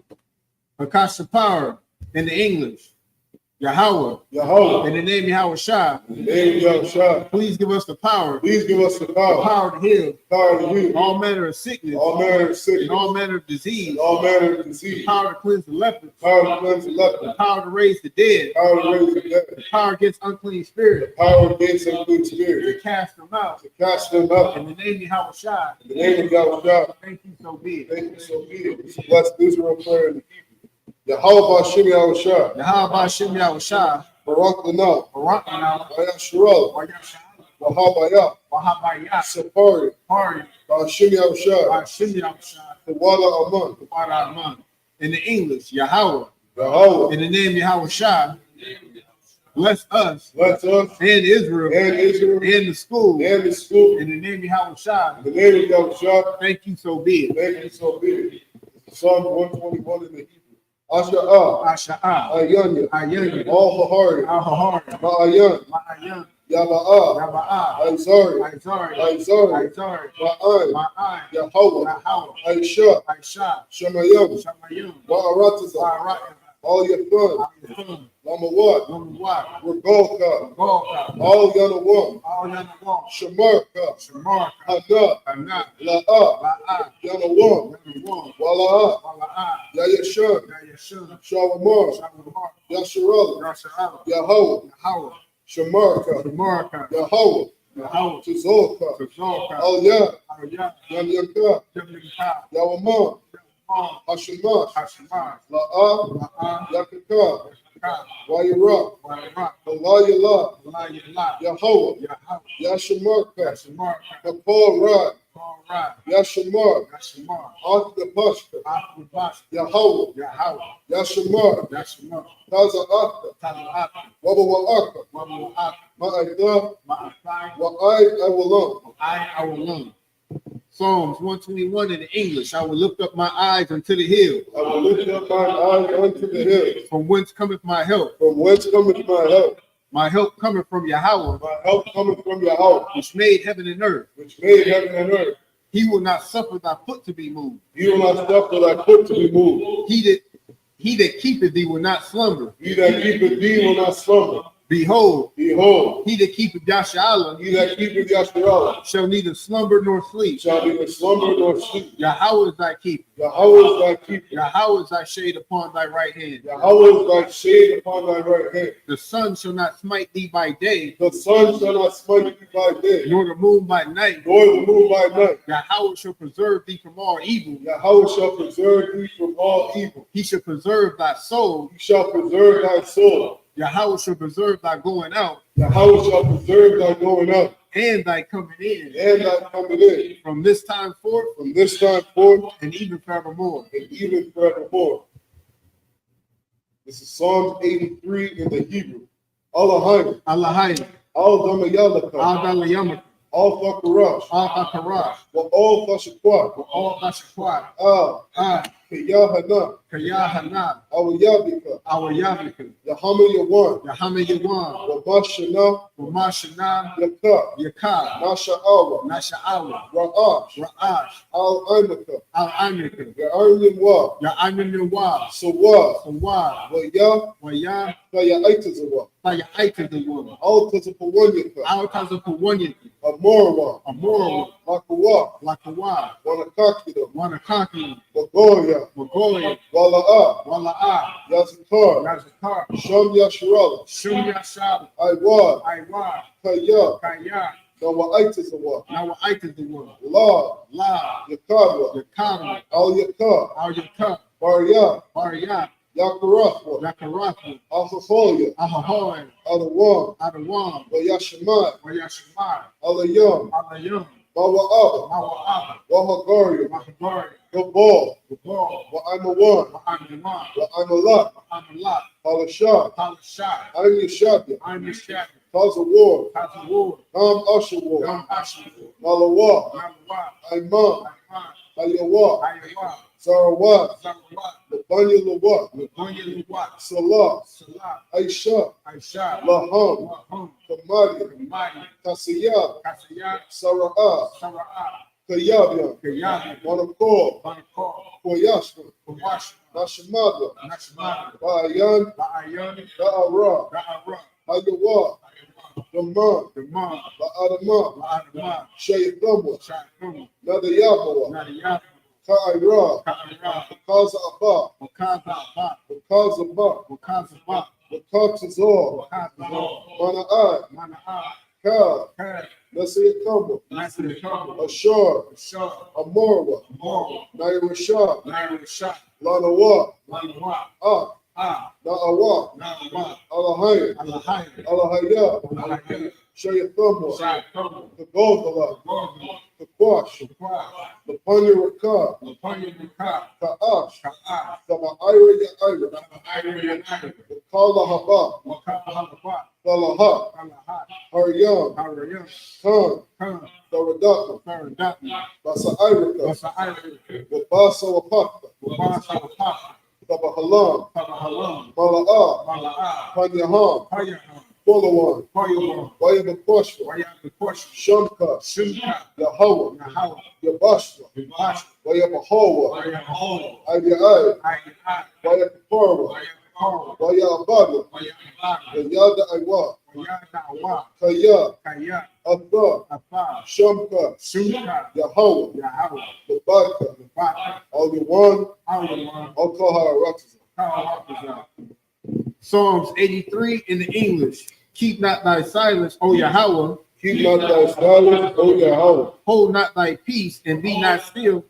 Akasha power in the English. Yahweh. Yahweh, In the name of Yahweh Shah. in the name of Yahushua, Please give us the power. please give us the The power, power to heal power to heal all manner of sickness. all manner of And sickness, all manner of disease. all manner of The disease, power to cleanse the lepers. power to cleanse the The leper, power to raise the dead. power to raise the dead, The power against unclean spirits. power against unclean To spirits, cast them out. to cast them out. In the name of Yahweh Shah. In the name of Yahushua, Thank you, so be it. thank you so be it. This is blessed Israel prayer in the Hebrew. Yahweh Bashim Yahushua, Yahweh Hashem Yahweh Shah. Barak Lanah, Barak now. Vayasharel, Wayasha. Wahabaya, Wahabaya. Safari, Pari. Bashim Yahushua, Hashem Yahweh Shah. the water Aman, Wad Ahman. In the English, Yahweh. Yahweh, In the name of Yahweh Shah. Bless us bless us and Israel and Israel and the school. and the school. In the name of Yahweh Shah. In the name of Yahushua, Thank you, so be it. thank you so be it. Psalm 121 in the Hebrew. Asha'ah, Asha'ah. Ayanya, Ayyan. all Hahari, Ahahar. Ma'ayan, Ma'ayan. Yaba'ah, Yaba'ah. Aizari, Aizari. Aizari, Aizari. Ma'ai, Ma'ai. Yahweh, Yahweh. Aisha, Aisha. Shemayim, Shamayim. Wa'arataza, Wa'arat. all your fun, Ayatun. Lamawat, Lumwat. Regolka, Golka. all Yanawam, All Yanawam. Shamarka, Shamarka. Hana, Anat. La'ah, La'ah. Yanawam, Yanawam. Wala'ah, Wala'ah. Yayashan, Yayashun. Shawamar, Shamar. Yasharala, Yasha'ah. Yahweh, Yahweh. Shamarka, Shamarka. Yahweh, Yahweh. Tazolka, Tazolka. Al-Yah, Al-Yah. Yanyanka, Yamlikah. Yawamah, Yamlikah. Hashemash, Hashemah. La'ah, La'ah. Yakaka, Yashakah. Wayirah, Wa'arat. Halayallah, Wa'alat. Yahweh, Yahweh. Yashamarka, Yashamarka. Kapal Rad, Alright. Yashamar, Yashamar. Akdapashka, Akhbash. Yahweh, Yahweh. Yashamar, Yashamar. Taza Akta, Tala'at. Wabawa'aka, Wabu'at. Ma'aitha, Ma'atai. Wa'ai Awalam. I will learn. Psalms 121 in the English. I will lift up my eyes unto the hill. I will lift up my eyes unto the hills. From whence cometh my help? From whence cometh my help? My help cometh from Yahweh, My help cometh from Yahweh, which made heaven and earth. which made heaven and earth. He will not suffer thy foot to be moved. You will not suffer thy foot to be moved. He that keepeth thee will not slumber. He that keepeth thee will not slumber. Behold, behold, he that keepeth Yasharallah he that keepeth Yasharallah shall neither slumber nor sleep. shall neither slumber nor sleep. Yahweh is thy keeper. Yahweh is thy keeper. Yahweh is thy shade upon thy right hand. Yahweh is thy shade upon thy right hand. The sun shall not smite thee by day, The sun shall not smite thee by day, nor the moon by night. nor the moon by night. Yahweh shall preserve thee from all evil. Yahweh shall preserve thee from all evil. He shall preserve thy soul. He shall preserve thy soul. Yahweh shall preserve thy going out Yahweh shall preserve thy going out and thy coming in and thy coming in from this time forth from this time forth and even forevermore. and even forevermore. This is Psalms 83 in the Hebrew. Allahayim, Allahayim, Al-Damayalaka, Al-Dalayamah, Al-Fakarash, Al-Hakarash, Wa-Al-Fashakwat, Al-Bashakwat, Kiyahana, Kayahana, Awiyabika, our Yavika, Yahama Yawan, Yahama Yawan, Wabashana, Wamashana, Yaka, Yakar, Nasha'awa, Nasha'awa, Ra'ash, Ra'ash, Al-Aimaka, Al-Amika, Ya'arnimwa, Ya'anawa, Sawa, Sawa, Waya, Waya, Kayaitazawa, Faya Aita the woman, Al-Tazapawanyaka, Al-Kaza Pawanya, Amorawa, Amora, Makawa, Lakawa, Wanakakida, Wanakaki, Wagoya, Magoya, Wala'a, Wala'a, Yazikar, Yazakar, Sham Yasharala, Shumya Shab, Iwa, Iwa, Kaya, Kaya, Nawaitazawa, Nawa Aita the woman, La, La, Yakadwa, Yakara, Al-Yakar, Al Yakar, Barya, Barya, Yakarafwa, Yakarafu, Al-Fafolya, Ahahoy, Al-Awam, Adawam, Wayashamat, Wayashimai, Al-Ayam, Alayum, Mawa'aba, Mawa'aba, Wahagaria, Mahagari, Gabal, Gabal, Wa'amawan, Ma'amima, Wa'amalat, Ma'amalat, Halashah, Palashah, Ayn Yashabia, I'm Mishak, Tazawar, Kazawar, Ham Ashawar, Yom Ashu, Malawa, Malawa, Ayman, Ayman, Ayawa, Ayawa, Sarawat, Zawat, Labanya Lawat, Lagonya Luwat, Salah, Salat, Aisha, Aisha, Laham, Lahum, Kamadi, Madi, Kasiyah, Kasiyat, Sara'ah, Sara'at, Kayabia, Kayabi, Wanakor, Banakor, Koyashma, Kawash, Nashamada, Nashmad, Ba'ayan, Ba'ayan, Da'ara, Da'ara, Ayawa, Daman, Daman, Ba'adama, Ba'adama, Shayathamwa, Sha'atum, Nadayabawa, Nadiyat, Ka'ira, Ka'ira, Kaza Abba, Wakaza Ba, Kaza Ba, Wakaza Ba, Wakatazor, Wakaza, Mana'at, Mana'a, Ka, Kad, Nasiyakamba, Nasir Trouble, Ashar, Shah, Amorwa, Moro, Nairashah, Naira Shah, Lanawa, Lanawa, Na'awa, Nawa, Alahayim, Alahai, Alahaya, Alahai, Shayathamwa, Shah Trouble, the Golgala, Gorgon, the Quash, Kwa, the Panya Rakah, Lapanya Nuka, Ka'ash, Ka'a, the Ma'ira Ya'ira, Iron Iron, the Kala Haba, Wakaza Haba, Falaha, Alaha, Haryam, Harayam, Khan, Khan, the Radaka, Faradati, Basa Irika, Basa Iron, Wabasa Wapaka, Wabasa Wapaka, the Bahalam, Tabahalam, Mala'a, Mala'a, Panyaham, Payaham, Polawan, Payaham, Wayabakwashwa, Wayabakosh, Shamka, Shimka, Yahawah, Nahawa, Yabashwa, Vivash, Wayabahawa, Wayabaho, Ayai, Ayai, Wayapaparwa, Wayabakaro, Wayabada, Wayabaka, Yada Iwa, Wayadawa, Kaya, Kaya, Atha, Apa, Shamka, Shimka, Yahawah, Yahawa, Babaka, Baka, All the one, Awawan, Alkohol Raksa. Psalms 83 in the English. Keep not thy silence, O Yahweh. Keep not thy silence, O Yahweh. Hold not thy peace and be not still,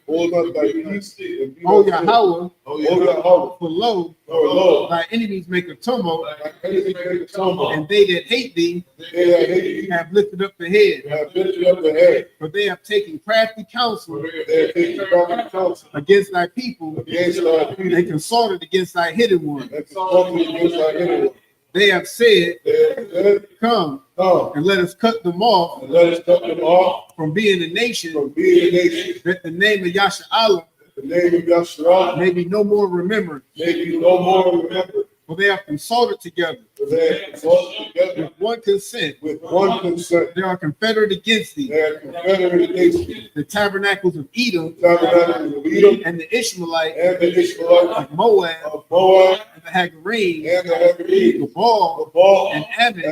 Hold not thy peace, and be O not still. Yahweh. O Yahweh. For lo, For lo, thy enemies make a tumult, thy enemies make a tumble, and they that hate thee they that hate thee have lifted up the head. have lifted up the head. For they have taken crafty counsel They have taken crafty counsel against thy people, against thy people, and consulted against thy hidden one. and consulted against thy enemy. They have said, They have said, come come, and let us cut them off and let us cut them off from being a nation, from being a nation. that the name of Yasharallah The name of Yahshua may be no more remembered. may be no more remembered. For they have consulted together For they have consulted together with one consent. with one consent. They are confederate against thee. They are confederate against thee. The tabernacles of Edom Tabernacles of Edom and the Ishmaelite and the Ishmaelites of Moab of Moab and the Hagarine, the Gabal, and Ammon,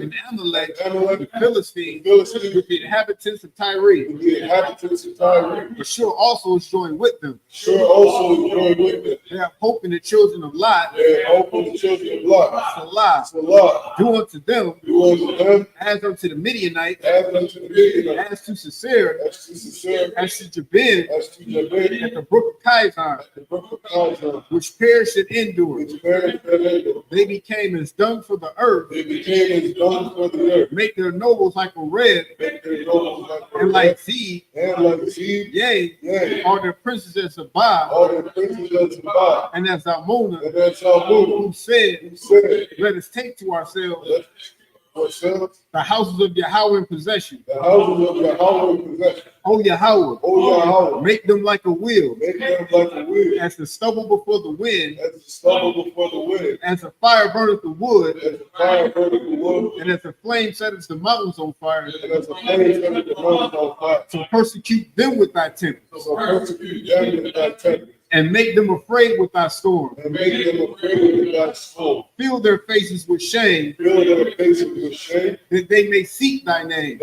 and Amalek, the Philistines, with the inhabitants of Tyre. But sure also is joined with them. They have hope in the children of Lot. Salah. Do unto them as unto the Midianites, as to Sisera, as to Jabin, at the brook of Kizon, which perished and endured. They became as dung for the earth. Make their nobles like a red, and like Zeb, yea, are their princes as Sabbath, and as Almona, who said, let us take to ourselves the houses of Yahweh in possession. O Yahweh, make them like a wheel, as the stubble before the wind, as a fire burneth the wood, and as a flame setteth the mountains on fire, to persecute them with thy tempest, and make them afraid with thy storm. Fill their faces with shame, that they may seek thy name.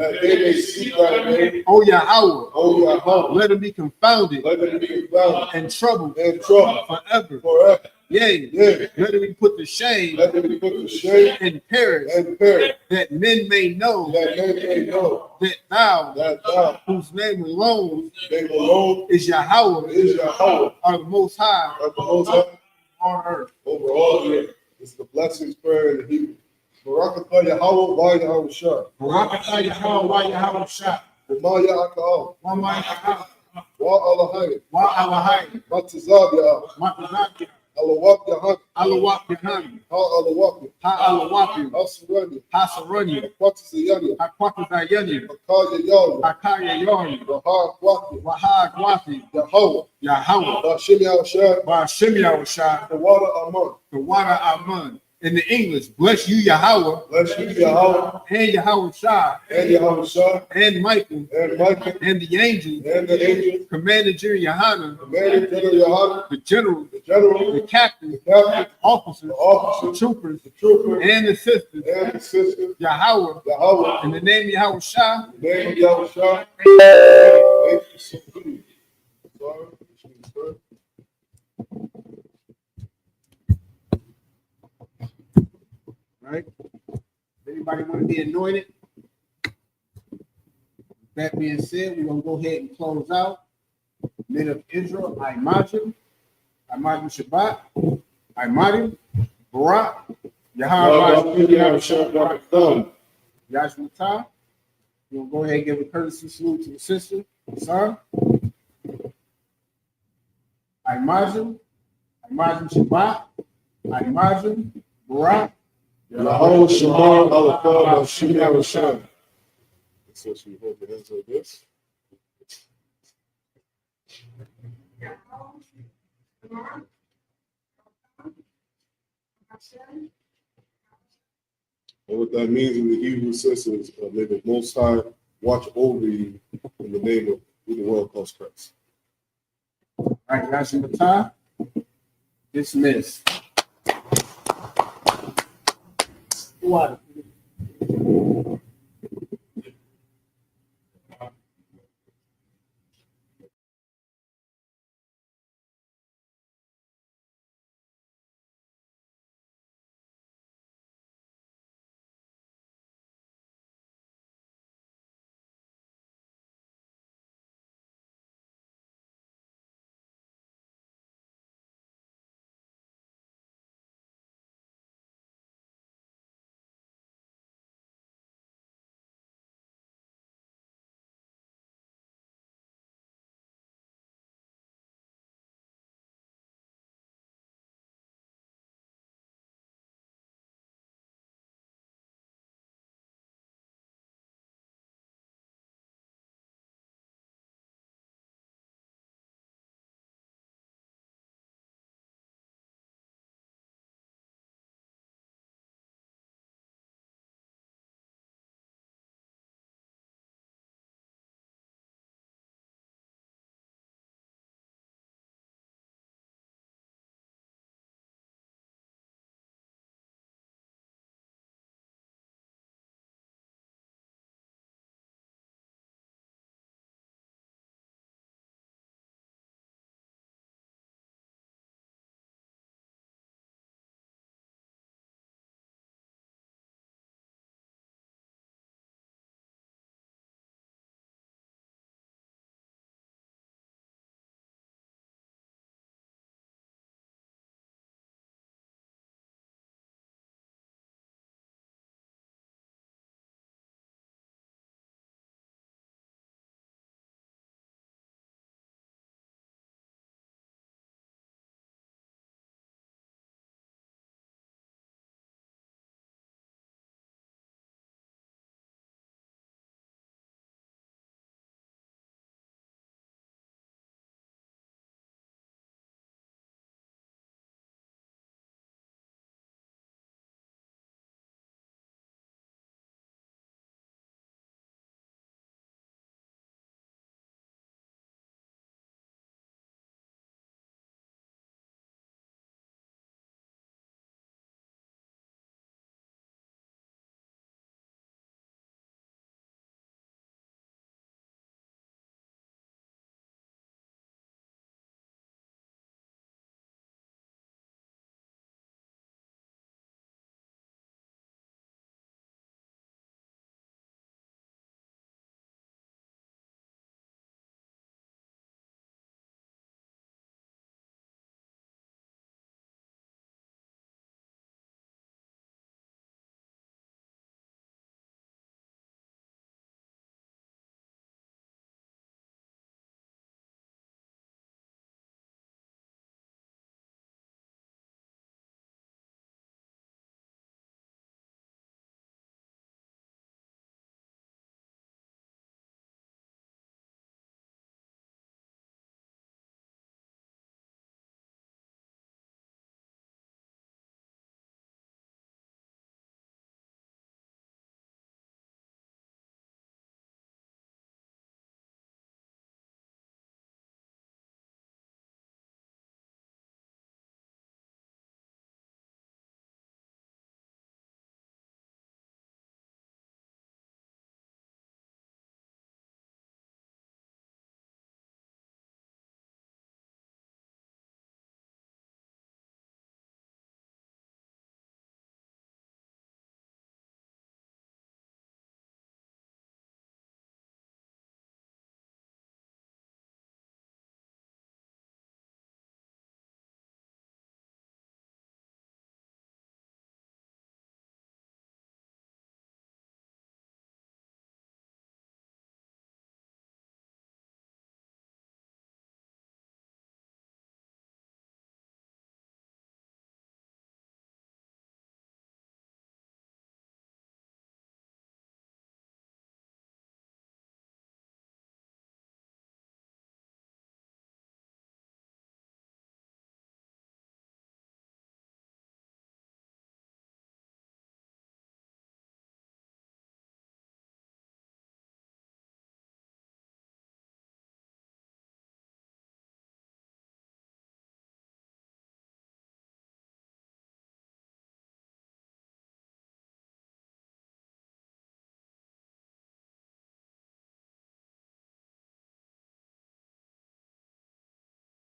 O Yahweh, let them be confounded and troubled forever. Yea, let them be put to shame and perish, that men may know that thou, whose name alone is Yahweh, are the most high on earth. Over all the earth. This is the blessings prayer in the Hebrew. Barakatah Yahweh, wa Yahweh Shah. Barakatah Yahweh, wa Yahweh Shah. Wa Ya'aka'al. Wa Ma'aka'al. Wa Alahayim. Wa Alahayim. Matazab Ya'al. Matazab. Alawak Yahan. Alawak Yahan. Ha Alawak. Ha Alawak. Hasarani. Hasarani. Quatzayani. Hakwatazayani. Hakaya Yari. Hakaya Yari. Waha Kwati. Waha Kwati. Yahweh. Yahweh. Bashim Yahushah. Bashim Yahushah. The water Aman. The water Aman. In the English, bless you, Yahweh. Bless you, Yahweh. And Yahweh Shah. And Yahweh Shah. And Michael. And Michael. And the angels. And the angels. Commander General Yohanan. Commander General Yohanan. The general. The general. The captain. The captain. Officers. The officers. The troopers. The troopers. And the sisters. And the sisters. Yahweh. Yahweh. In the name of Yahweh Shah. In the name of Yahweh Shah. Thank you so much. Right? Anybody want to be anointed? That being said, we're going to go ahead and close out. Men of Israel, Imagine Shabbat, Imagine, Barak, Yahweh, Yashmatah. We're going to go ahead and give a courtesy salute to the sister, son. Imagine Shabbat, Imagine, Barak, Yahweh Shemar Alakah Bashim Yahushah. So you hold your hands like this. And what that means in the Hebrew sense is, may the Most High watch over you in the name of who the world calls Christ. All right, Yashmatah, dismissed. What?